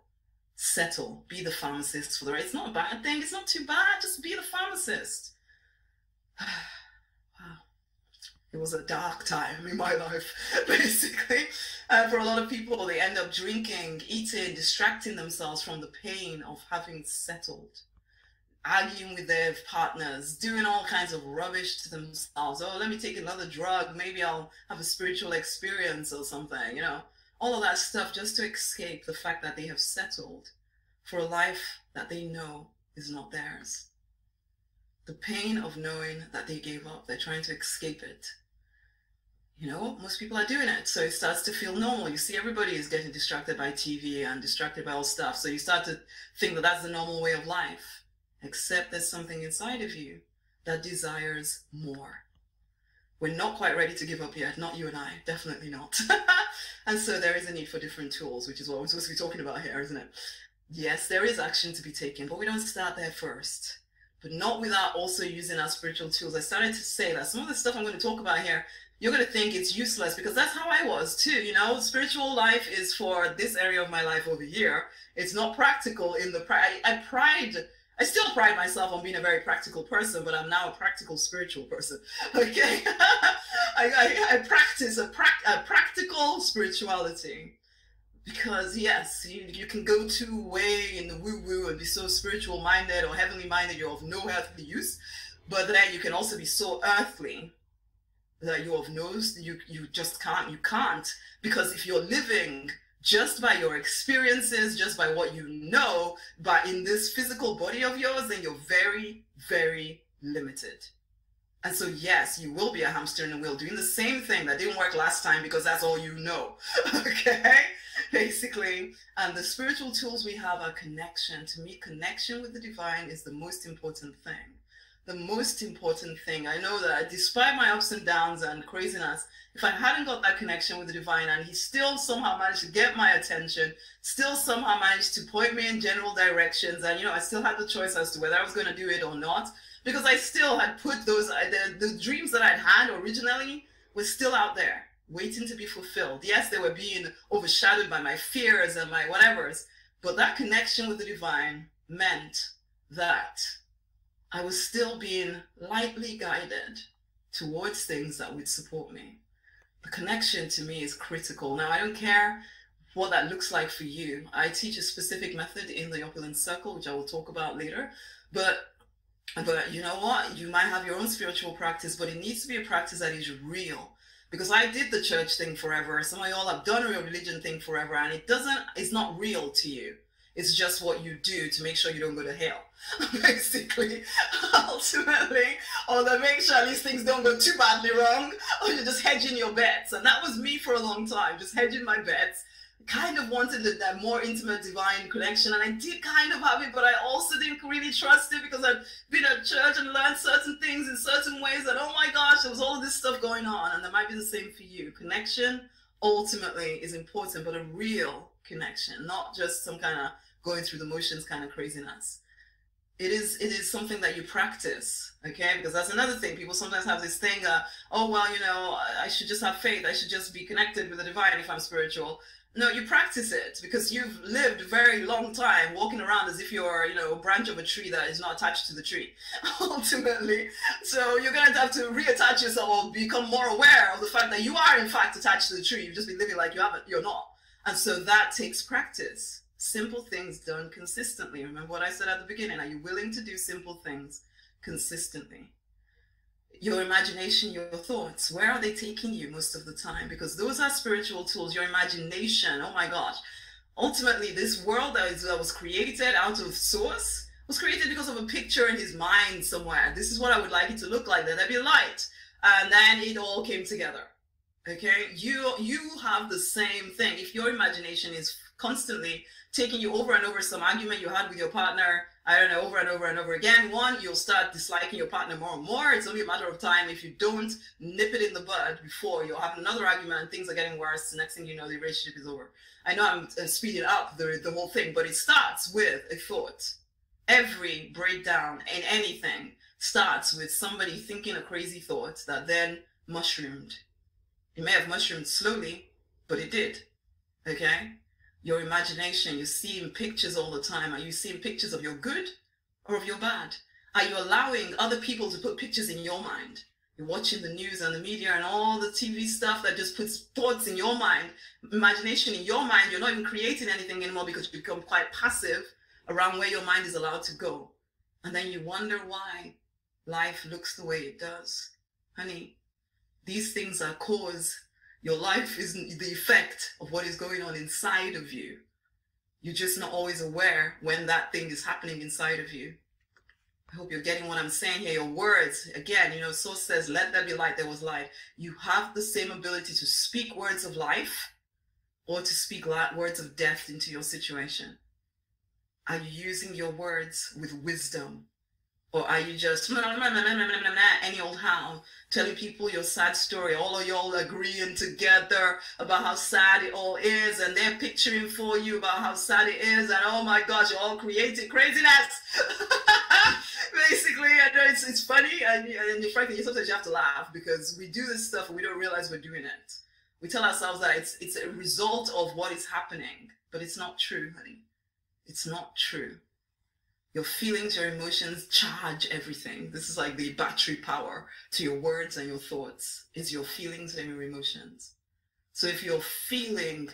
Settle. Be the pharmacist for the right. It's not a bad thing. It's not too bad. Just be the pharmacist. Wow. It was a dark time in my life, basically. For a lot of people, they end up drinking, eating, distracting themselves from the pain of having settled, arguing with their partners, doing all kinds of rubbish to themselves. Oh, let me take another drug. Maybe I'll have a spiritual experience or something, all of that stuff, just to escape the fact that they have settled for a life that they know is not theirs. The pain of knowing that they gave up, they're trying to escape it. Most people are doing it, so it starts to feel normal. You see, everybody is getting distracted by TV and distracted by all stuff, so you start to think that that's the normal way of life, except there's something inside of you that desires more. We're not quite ready to give up yet, not you and I, definitely not. And so there is a need for different tools, which is what we're supposed to be talking about here, isn't it? Yes, there is action to be taken, but we don't start there first. But not without also using our spiritual tools. I started to say that some of the stuff I'm going to talk about here, you're going to think it's useless, because that's how I was too. Spiritual life is for this area of my life over here. It's not practical in the I still pride myself on being a very practical person, but I'm now a practical spiritual person. Okay. I practice a practical spirituality, because yes, you can go too way in the woo-woo and be so spiritual minded or heavenly minded you're of no earthly use, but then you can also be so earthly that you're of no, you just can't, because if you're living just by your experiences, just by what you know, but in this physical body of yours, then you're very, very limited. And so, yes, you will be a hamster in a wheel doing the same thing that didn't work last time because that's all you know. Okay? Basically. And the spiritual tools we have are connection. To me, connection with the divine is the most important thing. The most important thing. I know that despite my ups and downs and craziness, if I hadn't got that connection with the divine and he still somehow managed to get my attention, still somehow managed to point me in general directions, and I still had the choice as to whether I was going to do it or not, because I still had put those, the dreams that I'd had originally were still out there, waiting to be fulfilled. Yes, they were being overshadowed by my fears and my whatevers, but that connection with the divine meant that I was still being lightly guided towards things that would support me. The connection to me is critical. Now, I don't care what that looks like for you. I teach a specific method in the Opulence Circle, which I will talk about later, but you know what? You might have your own spiritual practice, but it needs to be a practice that is real. Because I did the church thing forever. Some of y'all have done a religion thing forever, and it's not real to you. It's just what you do to make sure you don't go to hell, basically, ultimately, or to make sure at least things don't go too badly wrong, or you're just hedging your bets. And that was me for a long time, just hedging my bets. Kind of wanted that more intimate divine connection, and I did kind of have it, but I also didn't really trust it because I'd been at church and learned certain things in certain ways, and oh my gosh, there was all of this stuff going on. And that might be the same for you. Connection ultimately is important, but a real connection, not just some kind of going through the motions kind of craziness. It is something that you practice, okay? Because that's another thing. People sometimes have this thing, oh, well, I should just have faith. I should just be connected with the divine if I'm spiritual. No, you practice it because you've lived a very long time walking around as if you're, a branch of a tree that is not attached to the tree, ultimately. So you're going to have to reattach yourself or become more aware of the fact that you are, in fact, attached to the tree. You've just been living like you're not. And so that takes practice. Simple things done consistently. Remember what I said at the beginning. Are you willing to do simple things consistently? Your imagination, your thoughts, where are they taking you most of the time? Because those are spiritual tools. Your imagination, oh my gosh. Ultimately, this world that was created out of source was created because of a picture in his mind somewhere. This is what I would like it to look like. There'd be light. And then it all came together. Okay? You have the same thing. If your imagination is constantly taking you over and over some argument you had with your partner, I don't know, over and over and over again, one, you'll start disliking your partner more and more. It's only a matter of time. If you don't nip it in the bud before, you'll have another argument and things are getting worse. The next thing you know, the relationship is over. I know I'm speeding up the whole thing, but it starts with a thought. Every breakdown in anything starts with somebody thinking a crazy thought that then mushroomed. It may have mushroomed slowly, but it did. Okay? Your imagination, you're seeing pictures all the time. Are you seeing pictures of your good or of your bad? Are you allowing other people to put pictures in your mind? You're watching the news and the media and all the TV stuff that just puts thoughts in your mind, imagination in your mind. You're not even creating anything anymore because you become quite passive around where your mind is allowed to go. And then you wonder why life looks the way it does. Honey, these things are cause. Your life is the effect of what is going on inside of you. You're just not always aware when that thing is happening inside of you. I hope you're getting what I'm saying here. Your words, again, Source says, let there be light, there was light. You have the same ability to speak words of life or to speak words of death into your situation. Are you using your words with wisdom? Or are you just any old how, telling people your sad story, all of y'all agreeing together about how sad it all is, and they're picturing for you about how sad it is, and oh my gosh, you're all creating craziness. Basically, I know it's funny, and frankly, sometimes you have to laugh because we do this stuff and we don't realize we're doing it. We tell ourselves that it's a result of what is happening, but it's not true, honey. It's not true. Your feelings, your emotions charge everything. This is like the battery power to your words and your thoughts, is your feelings and your emotions. So if you're feeling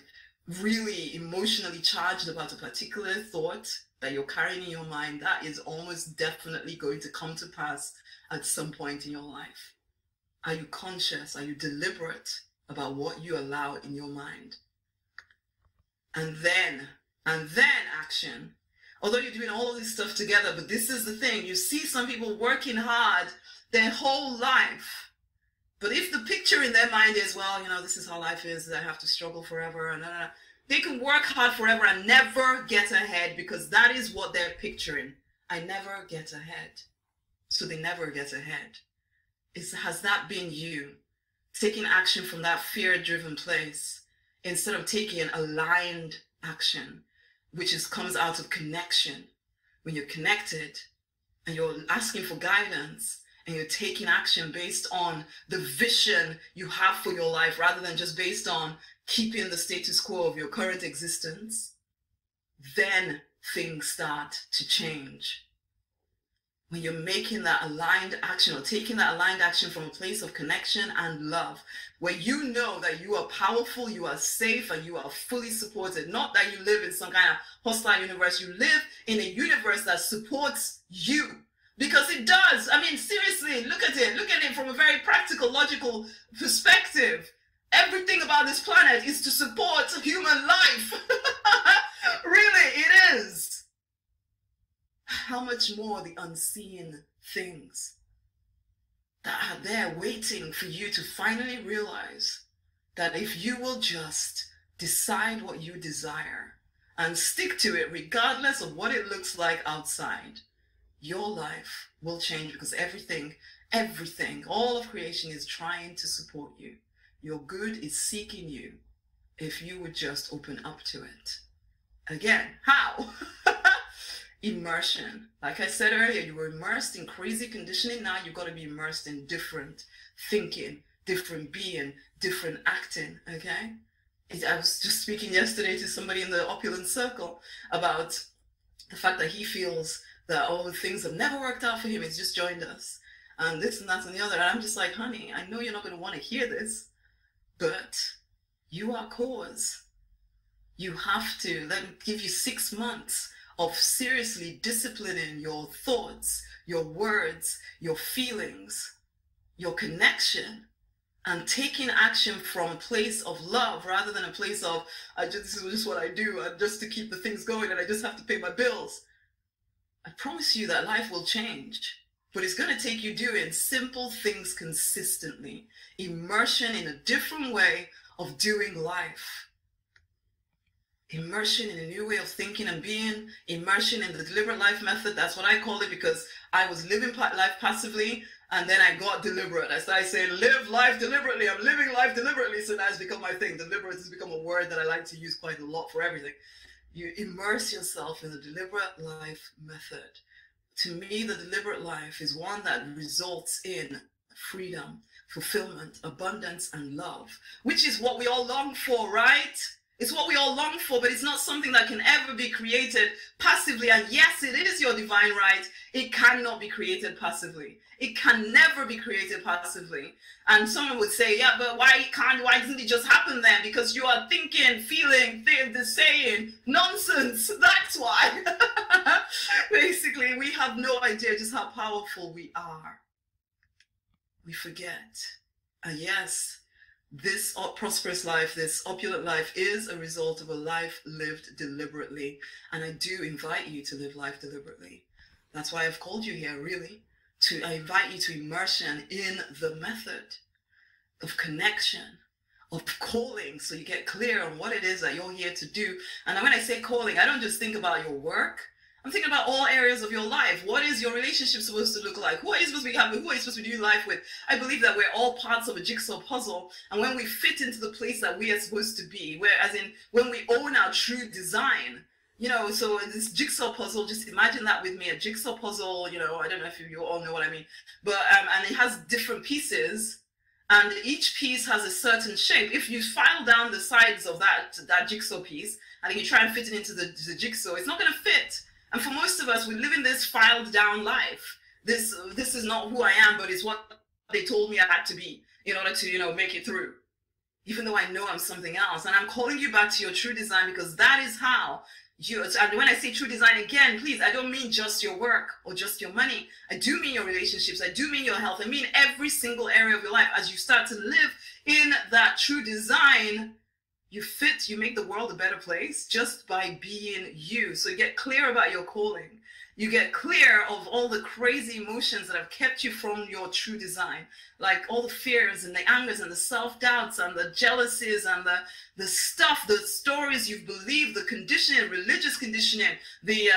really emotionally charged about a particular thought that you're carrying in your mind, that is almost definitely going to come to pass at some point in your life. Are you conscious? Are you deliberate about what you allow in your mind? And then action. Although you're doing all of this stuff together, but this is the thing. You see some people working hard, their whole life. But if the picture in their mind is, well, this is how life is, I have to struggle forever, and they can work hard forever and never get ahead, because that is what they're picturing. I never get ahead. So they never get ahead. Has that been you? Taking action from that fear-driven place instead of taking aligned action, which comes out of connection. When you're connected and you're asking for guidance and you're taking action based on the vision you have for your life, rather than just based on keeping the status quo of your current existence, then things start to change. When you're making that aligned action, or taking that aligned action from a place of connection and love, where you know that you are powerful, you are safe, and you are fully supported. Not that you live in some kind of hostile universe. You live in a universe that supports you. Because it does. I mean, seriously, look at it. Look at it from a very practical, logical perspective. Everything about this planet is to support human life. Really, it is. How much more the unseen things that are there waiting for you to finally realize that if you will just decide what you desire and stick to it regardless of what it looks like outside, your life will change, because everything, all of creation is trying to support you. Your good is seeking you if you would just open up to it. Again, how? Immersion. Like I said earlier, you were immersed in crazy conditioning. Now you've got to be immersed in different thinking, different being, different acting, okay? I was just speaking yesterday to somebody in the Opulence Circle about the fact that he feels that all the things have never worked out for him. He's just joined us, and this and that and the other. And I'm just like, honey, I know you're not going to want to hear this, but you are cause. You have to let me give you 6 months of seriously disciplining your thoughts, your words, your feelings, your connection, and taking action from a place of love rather than a place of, this is just what I do, just to keep the things going, and I just have to pay my bills. I promise you that life will change, but it's going to take you doing simple things consistently. Immersion in a different way of doing life. Immersion in a new way of thinking and being, immersion in the deliberate life method. That's what I call it, because I was living life passively, and then I got deliberate. I started saying, live life deliberately. I'm living life deliberately. So now it's become my thing. Deliberate has become a word that I like to use quite a lot for everything. You immerse yourself in the deliberate life method. To me, the deliberate life is one that results in freedom, fulfillment, abundance, and love, which is what we all long for, right? It's what we all long for, but it's not something that can ever be created passively. And yes, it is your divine right. It cannot be created passively. It can never be created passively. And someone would say, yeah, but why doesn't it just happen then? Because you are thinking, feeling, saying nonsense. That's why. Basically, we have no idea just how powerful we are. We forget. And yes, this prosperous life, this opulent life is a result of a life lived deliberately. And I do invite you to live life deliberately. That's why I've called you here, really. I invite you to immersion in the method of connection, of calling, so you get clear on what it is that you're here to do. And when I say calling, I don't just think about your work. I'm thinking about all areas of your life. What is your relationship supposed to look like? Who are you supposed to be having? Who are you supposed to be doing life with? I believe that we're all parts of a jigsaw puzzle. And when we fit into the place that we are supposed to be, as in when we own our true design, so this jigsaw puzzle, just imagine that with me, a jigsaw puzzle, I don't know if you all know what I mean, but, and it has different pieces, and each piece has a certain shape. If you file down the sides of that jigsaw piece, and then you try and fit it into the jigsaw, it's not going to fit. And for most of us, we live in this filed down life. This is not who I am, but it's what they told me I had to be in order to, make it through. Even though I know I'm something else. And I'm calling you back to your true design, because that is how and when I say true design, again, please, I don't mean just your work or just your money. I do mean your relationships. I do mean your health. I mean every single area of your life. As you start to live in that true design, You make the world a better place just by being you. So you get clear about your calling. You get clear of all the crazy emotions that have kept you from your true design, like all the fears and the angers and the self-doubts and the jealousies and the stuff, the stories you've believed, the conditioning, religious conditioning, the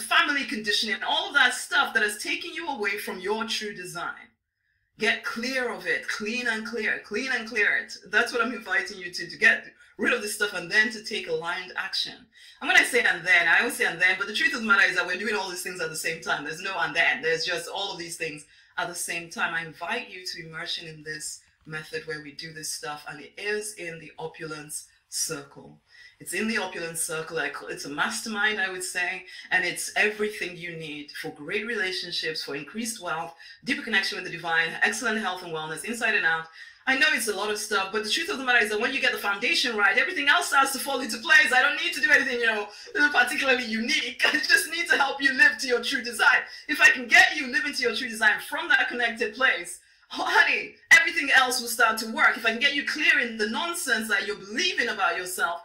family conditioning, all of that stuff that has taken you away from your true design. Get clear of it, clean and clear it. That's what I'm inviting you to get rid of this stuff and then to take aligned action. And when I say and then, I always say and then, but the truth of the matter is that we're doing all these things at the same time. There's no and then, there's just all of these things at the same time. I invite you to immersion in this method where we do this stuff, and it is in the Opulence Circle. It's in the Opulence Circle. It's a mastermind, I would say, and it's everything you need for great relationships, for increased wealth, deeper connection with the divine, excellent health and wellness, inside and out. I know it's a lot of stuff, but the truth of the matter is that when you get the foundation right, everything else starts to fall into place. I don't need to do anything, particularly unique. I just need to help you live to your true design. If I can get you living to your true design from that connected place, honey, everything else will start to work. If I can get you clear in the nonsense that you're believing about yourself,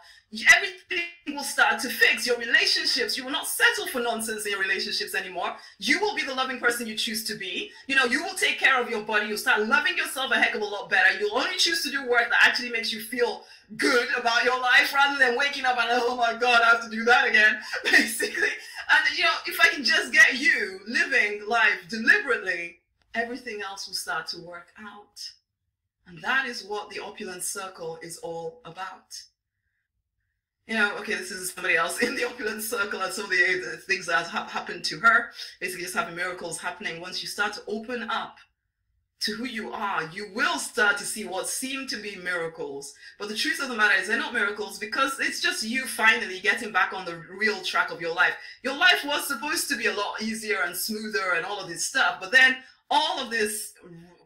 everything will start to fix. Your relationships, you will not settle for nonsense in your relationships anymore. You will be the loving person you choose to be. You will take care of your body. You'll start loving yourself a heck of a lot better. You'll only choose to do work that actually makes you feel good about your life rather than waking up and, oh my God, I have to do that again, basically. And, if I can just get you living life deliberately, everything else will start to work out. And that is what the Opulence Circle is all about. Okay, this is somebody else in the Opulence Circle, and some of the things that have happened to her, basically just having miracles happening. Once you start to open up to who you are, you will start to see what seem to be miracles. But the truth of the matter is they're not miracles, because it's just you finally getting back on the real track of your life. Your life was supposed to be a lot easier and smoother and all of this stuff, but then all of this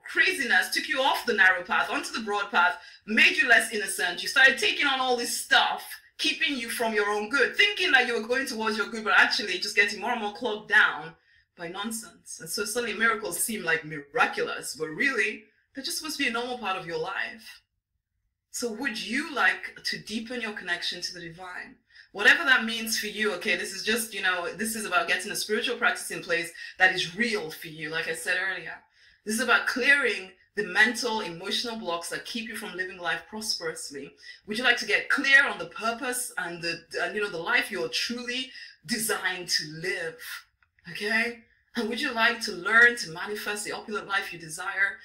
craziness took you off the narrow path onto the broad path, made you less innocent. You started taking on all this stuff, keeping you from your own good, thinking that you were going towards your good, but actually just getting more and more clogged down by nonsense. And so suddenly miracles seem like miraculous, but really, they're just supposed to be a normal part of your life. So would you like to deepen your connection to the divine? Whatever that means for you, okay, this is just, this is about getting a spiritual practice in place that is real for you, like I said earlier. This is about clearing the mental, emotional blocks that keep you from living life prosperously. Would you like to get clear on the purpose and the life you're truly designed to live? Okay? And would you like to learn to manifest the opulent life you desire?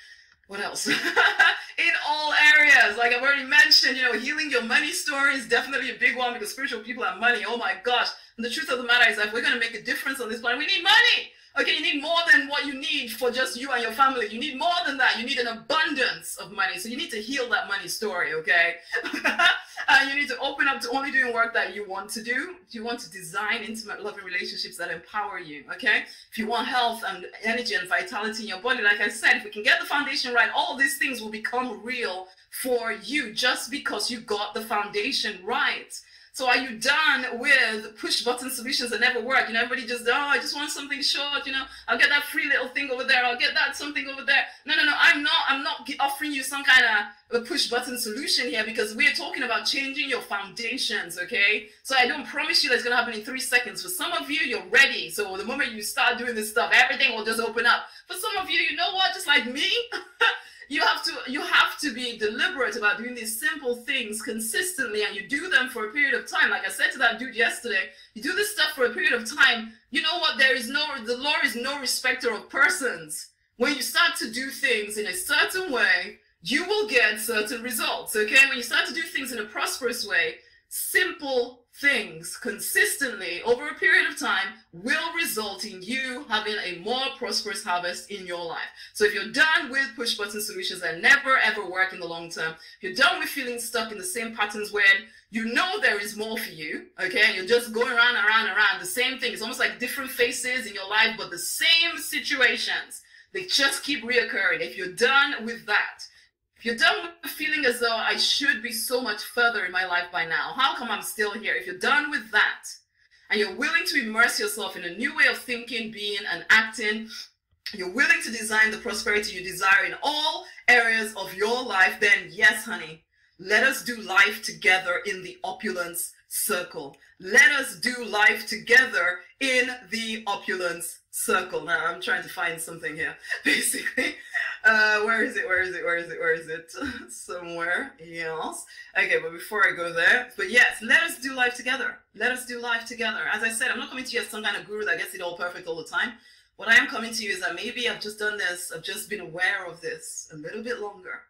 What else? In all areas, like I've already mentioned, healing your money story is definitely a big one, because spiritual people have money. Oh my gosh. And the truth of the matter is that if we're going to make a difference on this planet, we need money. Okay, you need more than what you need for just you and your family. You need more than that. You need an abundance of money. So you need to heal that money story, okay? And you need to open up to only doing work that you want to do. You want to design intimate, loving relationships that empower you, okay? If you want health and energy and vitality in your body, like I said, if we can get the foundation right, all of these things will become real for you just because you got the foundation right. So are you done with push button solutions that never work? Everybody just, I just want something short, I'll get that free little thing over there. I'll get that something over there. No, I'm not offering you some kind of a push button solution here, because we're talking about changing your foundations, okay? So I don't promise you that's going to happen in 3 seconds. For some of you, you're ready. So the moment you start doing this stuff, everything will just open up. For some of you, you know what, just like me, you have to be deliberate about doing these simple things consistently, and you do them for a period of time. Like I said to that dude yesterday, you do this stuff for a period of time. You know what? The Lord is no respecter of persons. When you start to do things in a certain way, you will get certain results, okay? When you start to do things in a prosperous way, simple things consistently over a period of time will result in you having a more prosperous harvest in your life. So if you're done with push button solutions that never ever work in the long term, if you're done with feeling stuck in the same patterns when you know there is more for you, okay, and you're just going around the same thing. It's almost like different faces in your life, but the same situations, they just keep reoccurring. If you're done with that, if you're done with feeling as though I should be so much further in my life by now, how come I'm still here? If you're done with that, and you're willing to immerse yourself in a new way of thinking, being, and acting, you're willing to design the prosperity you desire in all areas of your life, then yes, honey, Let us do life together in the opulence circle. Let us do life together in the opulence circle. Now I'm trying to find something here, basically. Where is it? Where is it? Where is it? Where is it? Somewhere else. Okay, but before I go there, but yes, let us do life together. Let us do life together. As I said, I'm not coming to you as some kind of guru that gets it all perfect all the time. What I am coming to you is that maybe I've just done this, I've just been aware of this a little bit longer,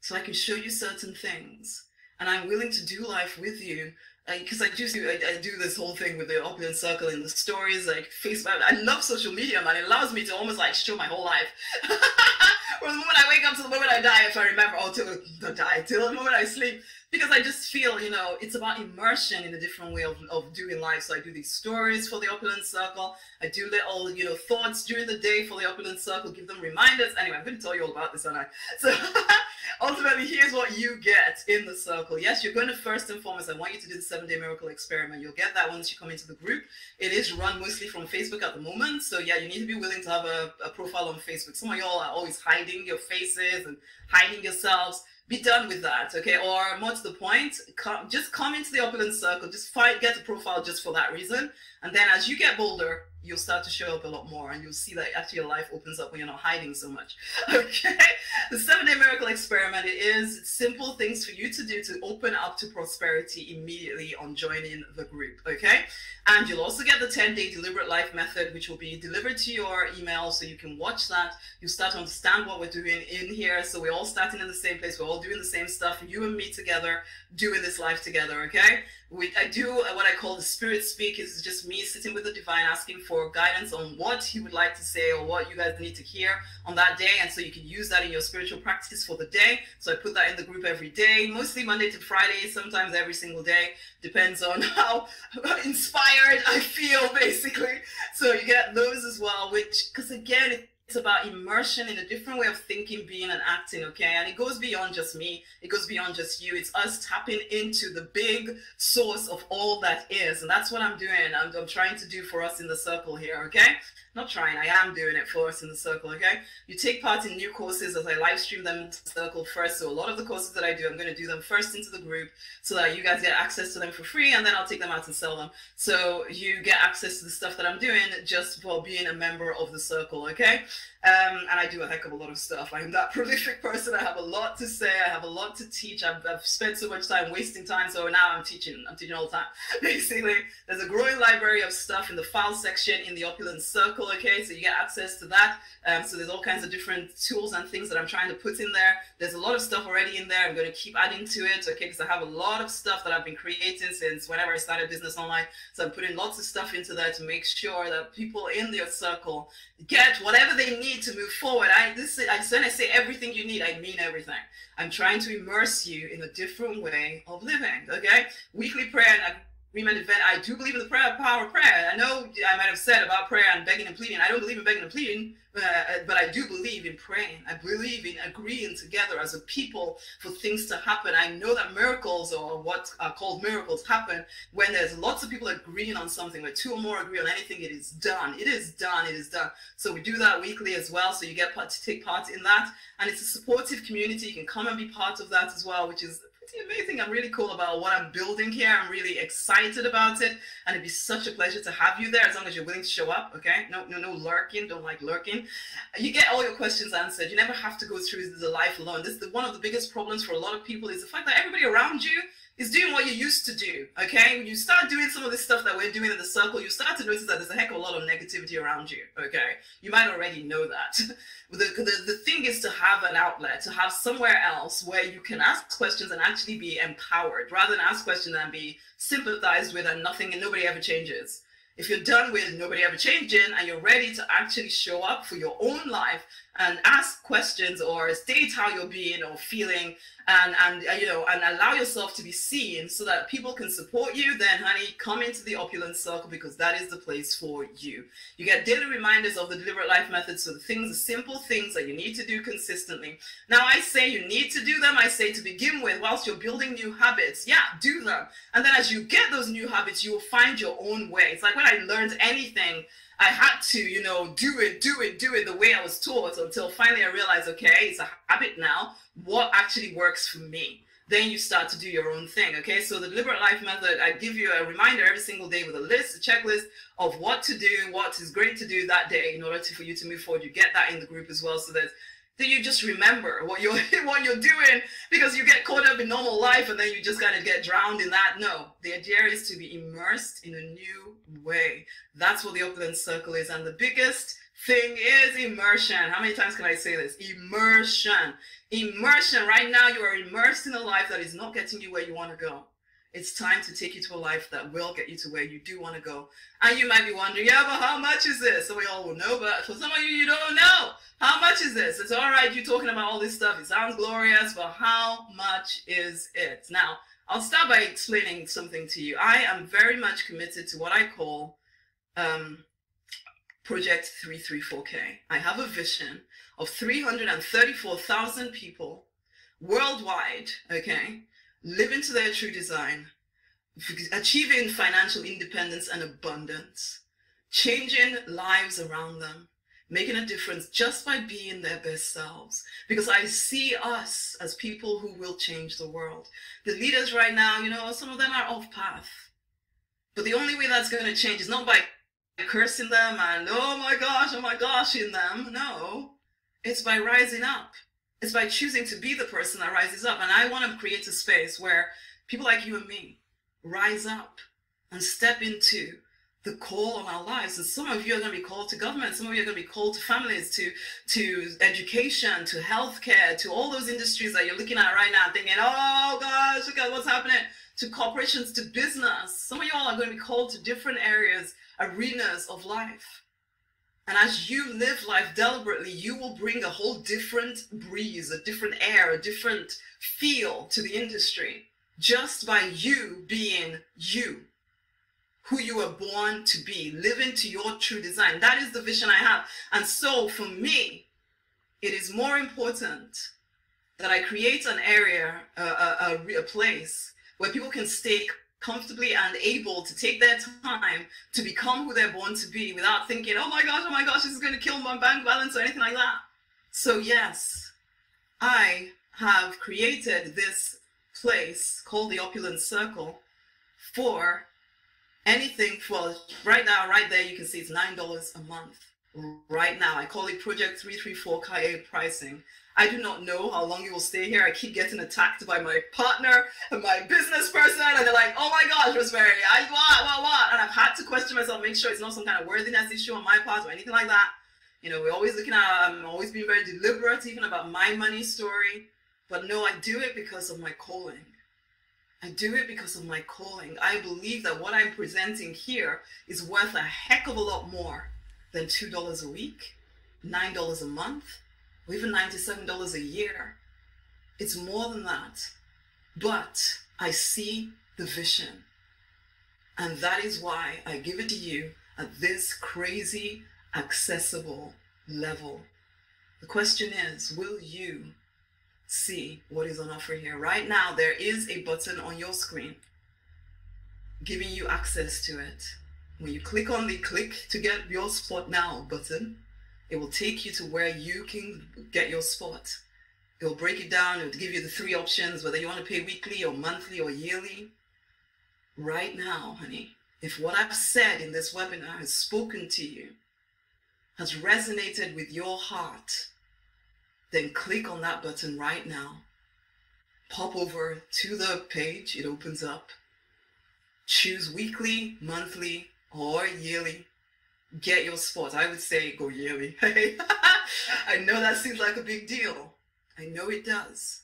so I can show you certain things. And I'm willing to do life with you. Because I do this whole thing with the Opulence Circle in the stories, like Facebook. I love social media, man. It allows me to almost like show my whole life. From the moment I wake up to the moment I die, if I remember, or till the moment I sleep. Because I just feel, you know, it's about immersion in a different way of doing life. So I do these stories for the Opulence Circle. I do little, you know, thoughts during the day for the Opulence Circle, give them reminders. Anyway, I'm going to tell you all about this, aren't I? So ultimately, here's what you get in the circle. Yes, you're going to first and foremost, I want you to do the 7-day miracle experiment. You'll get that once you come into the group. It is run mostly from Facebook at the moment. So yeah, you need to be willing to have a profile on Facebook. Some of y'all are always hiding your faces and hiding yourselves. Be done with that, okay? Or more to the point, just come into the Opulence Circle. Just get a profile just for that reason. And then as you get bolder, you'll start to show up a lot more, and you'll see that actually your life opens up when you're not hiding so much. Okay? The 7-day miracle experiment, it is simple things for you to do to open up to prosperity immediately on joining the group. Okay? And you'll also get the 10-day deliberate life method, which will be delivered to your email, so you can watch that. You start to understand what we're doing in here. So we're all starting in the same place. We're all doing the same stuff. You and me together, doing this life together. Okay? I do what I call the spirit speak. Is just me sitting with the divine, asking for guidance on what he would like to say or what you guys need to hear on that day. And so you can use that in your spiritual practice for the day. So I put that in the group every day, mostly Monday to Friday, sometimes every single day. Depends on how inspired I feel, basically. So you get those as well, which, because again, it's about immersion in a different way of thinking, being, and acting, okay? And it goes beyond just me. It goes beyond just you. It's us tapping into the big source of all that is. And that's what I'm doing. I'm trying to do for us in the circle here, okay? Not trying, I am doing it for us in the circle, okay? You take part in new courses as I live stream them into the circle first. So a lot of the courses that I do, I'm going to do them first into the group so that you guys get access to them for free, and then I'll take them out and sell them. So you get access to the stuff that I'm doing just for being a member of the circle, okay? And I do a heck of a lot of stuff. I'm that prolific person. I have a lot to say. I have a lot to teach. I've spent so much time wasting time. So now I'm teaching all the time. Basically, there's a growing library of stuff in the file section in the Opulence Circle. Okay, so you get access to that. So there's all kinds of different tools and things that I'm trying to put in there. There's a lot of stuff already in there. I'm going to keep adding to it. Okay, because I have a lot of stuff that I've been creating since whenever I started business online. So I'm putting lots of stuff into there to make sure that people in their circle get whatever they need to move forward. When I say everything you need, I mean everything. I'm trying to immerse you in a different way of living, okay? Weekly prayer and agreement event. I do believe in the power of prayer. I know I might have said about prayer and begging and pleading. I don't believe in begging and pleading, but I do believe in praying. I believe in agreeing together as a people for things to happen. I know that miracles, or what are called miracles, happen when there's lots of people agreeing on something. Where 2 or more agree on anything, it is done. It is done. It is done. So we do that weekly as well. So you get to take part in that. And it's a supportive community. You can come and be part of that as well, which is pretty amazing. I'm really cool about what I'm building here. I'm really excited about it, and it'd be such a pleasure to have you there as long as you're willing to show up. Okay, no lurking. Don't like lurking. You get all your questions answered. You never have to go through the life alone. This is one of the biggest problems for a lot of people, is the fact that everybody around you is doing what you used to do. Okay, when you start doing some of this stuff that we're doing in the circle, you start to notice that there's a heck of a lot of negativity around you. Okay, you might already know that. The thing is to have an outlet, to have somewhere else where you can ask questions and actually be empowered, rather than ask questions and be sympathized with and nothing and nobody ever changes. If you're done with nobody ever changing and you're ready to actually show up for your own life and ask questions or state how you're being or feeling, and allow yourself to be seen so that people can support you, then honey, come into the Opulence Circle, because that is the place for you. You get daily reminders of the deliberate life method, so the simple things that you need to do consistently. Now I say you need to do them. I say to begin with, whilst you're building new habits, yeah, do them. And then as you get those new habits, you will find your own way. It's like when I learned anything, I had to, do it the way I was taught, until finally I realized, okay, it's a habit now. What actually works for me? then you start to do your own thing. Okay, so the deliberate life method, I give you a reminder every single day with a list, a checklist of what to do, what is great to do that day in order for you to move forward. You get that in the group as well, so that you just remember what you're doing, because you get caught up in normal life and then you just kind of get drowned in that. No, the idea is to be immersed in a new way. That's what the Opulence Circle is, and the biggest thing is immersion. How many times can I say this? Immersion. Immersion. Right now you are immersed in a life that is not getting you where you want to go. It's time to take you to a life that will get you to where you do want to go. And you might be wondering, yeah, but how much is this? So we all will know, but for some of you, you don't know. How much is this? It's all right, you're talking about all this stuff. It sounds glorious, but how much is it? Now, I'll start by explaining something to you. I am very much committed to what I call Project 334K. I have a vision of 334,000 people worldwide, okay, living to their true design, achieving financial independence and abundance, changing lives around them, making a difference just by being their best selves. Because I see us as people who will change the world. The leaders right now, you know, some of them are off path. But the only way that's going to change is not by cursing them and oh my gosh in them. No, it's by rising up. It's by choosing to be the person that rises up. And I want to create a space where people like you and me rise up and step into the call on our lives. And some of you are going to be called to government. Some of you are going to be called to families, to education, to healthcare, to all those industries that you're looking at right now thinking, oh gosh, look at what's happening, to corporations, to business. Some of you all are going to be called to different areas, arenas of life. And as you live life deliberately, you will bring a whole different breeze, a different air, a different feel to the industry, just by you being you, who you were born to be, living to your true design. That is the vision I have. And so for me, it is more important that I create an area, a place where people can stay comfortably and able to take their time to become who they're born to be without thinking, oh my gosh, this is going to kill my bank balance or anything like that. So yes, I have created this place called the Opulence Circle for anything. For right now, right there, you can see it's $9 a month. Right now, I call it Project 334K pricing. I do not know how long you will stay here. I keep getting attacked by my partner and my business person, and they're like, oh my gosh, Rosemary, what? And I've had to question myself, make sure it's not some kind of worthiness issue on my part or anything like that. You know, we're always looking at, I'm always being very deliberate, even about my money story. But no, I do it because of my calling. I do it because of my calling. I believe that what I'm presenting here is worth a heck of a lot more than $2 a week, $9 a month, or even $97 a year. It's more than that. But I see the vision. And that is why I give it to you at this crazy, accessible level. The question is, will you see what is on offer here? Right now, there is a button on your screen giving you access to it. When you click on the click to get your spot now button, it will take you to where you can get your spot. It will break it down. It will give you the 3 options, whether you want to pay weekly or monthly or yearly. Right now, honey, if what I've said in this webinar has spoken to you, has resonated with your heart, then click on that button right now. Pop over to the page. It opens up. Choose weekly, monthly, or yearly. Get your spot. I would say go yearly. I know that seems like a big deal. I know it does.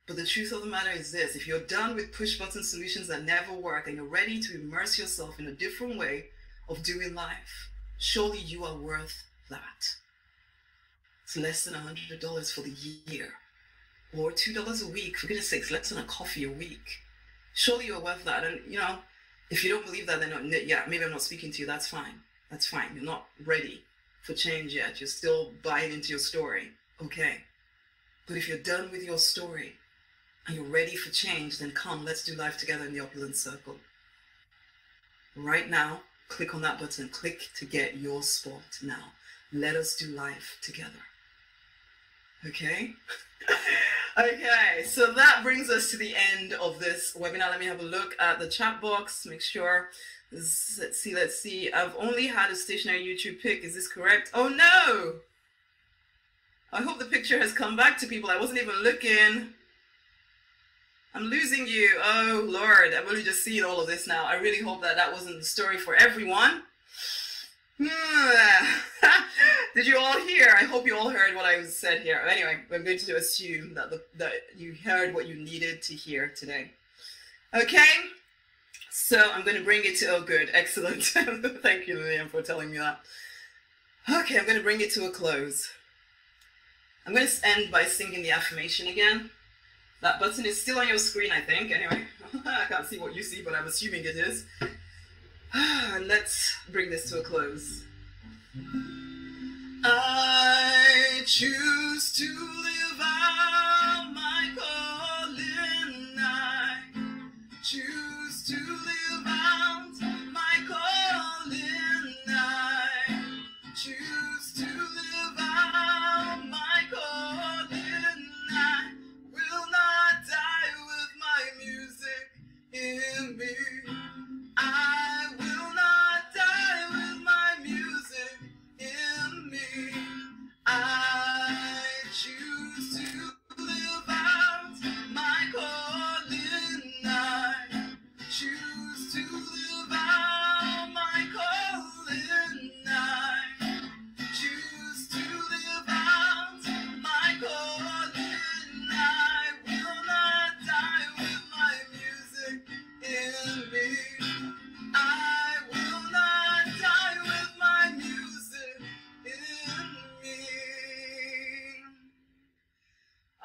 But the truth of the matter is this: if you're done with push button solutions that never work and you're ready to immerse yourself in a different way of doing life, surely you are worth that. It's less than $100 for the year, or $2 a week. For goodness sakes, less than a coffee a week. Surely you're worth that. And you know, if you don't believe that, then yeah, maybe I'm not speaking to you. That's fine. That's fine. You're not ready for change yet. You're still buying into your story. Okay. But if you're done with your story and you're ready for change, then come, let's do life together in the Opulence Circle. Right now, click on that button. Click to get your spot now. Let us do life together. Okay? Okay, so that brings us to the end of this webinar. Let me have a look at the chat box, make sure. Let's see. I've only had a stationary YouTube pic. Is this correct? Oh no! I hope the picture has come back to people. I wasn't even looking. I'm losing you. Oh Lord, I've only just seen all of this now. I really hope that that wasn't the story for everyone. Did you all hear? I hope you all heard what I said here. Anyway, I'm going to assume that that you heard what you needed to hear today. Okay, so I'm going to bring it to, oh good, excellent. Thank you, Lillian, for telling me that. Okay, I'm going to bring it to a close. I'm going to end by singing the affirmation again. That button is still on your screen, I think. Anyway, I can't see what you see, but I'm assuming it is. Let's bring this to a close. I choose to live out my calling. I choose to live out my calling. I choose to live out my calling. I will not die with my music in me. I will not die with my music in me. I choose to live out my calling. I choose to live out my calling. I choose to live out my calling. I will not die with my music in me. I will not die with my music in me.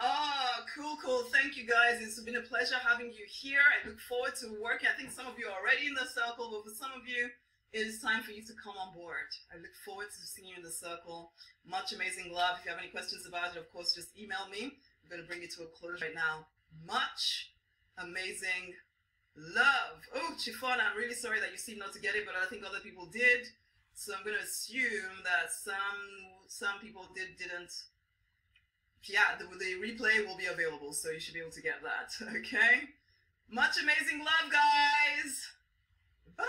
Oh, cool. Thank you guys. It's been a pleasure having you here. I look forward to working. I think some of you are already in the circle, but for some of you, it is time for you to come on board. I look forward to seeing you in the circle. Much amazing love. If you have any questions about it, of course, just email me. I'm going to bring it to a close right now. Much amazing love. Oh, Chiffon, I'm really sorry that you seem not to get it, but I think other people did. So I'm going to assume that some people didn't. Yeah, the replay will be available, so you should be able to get that. Okay? Much amazing love, guys. Bye.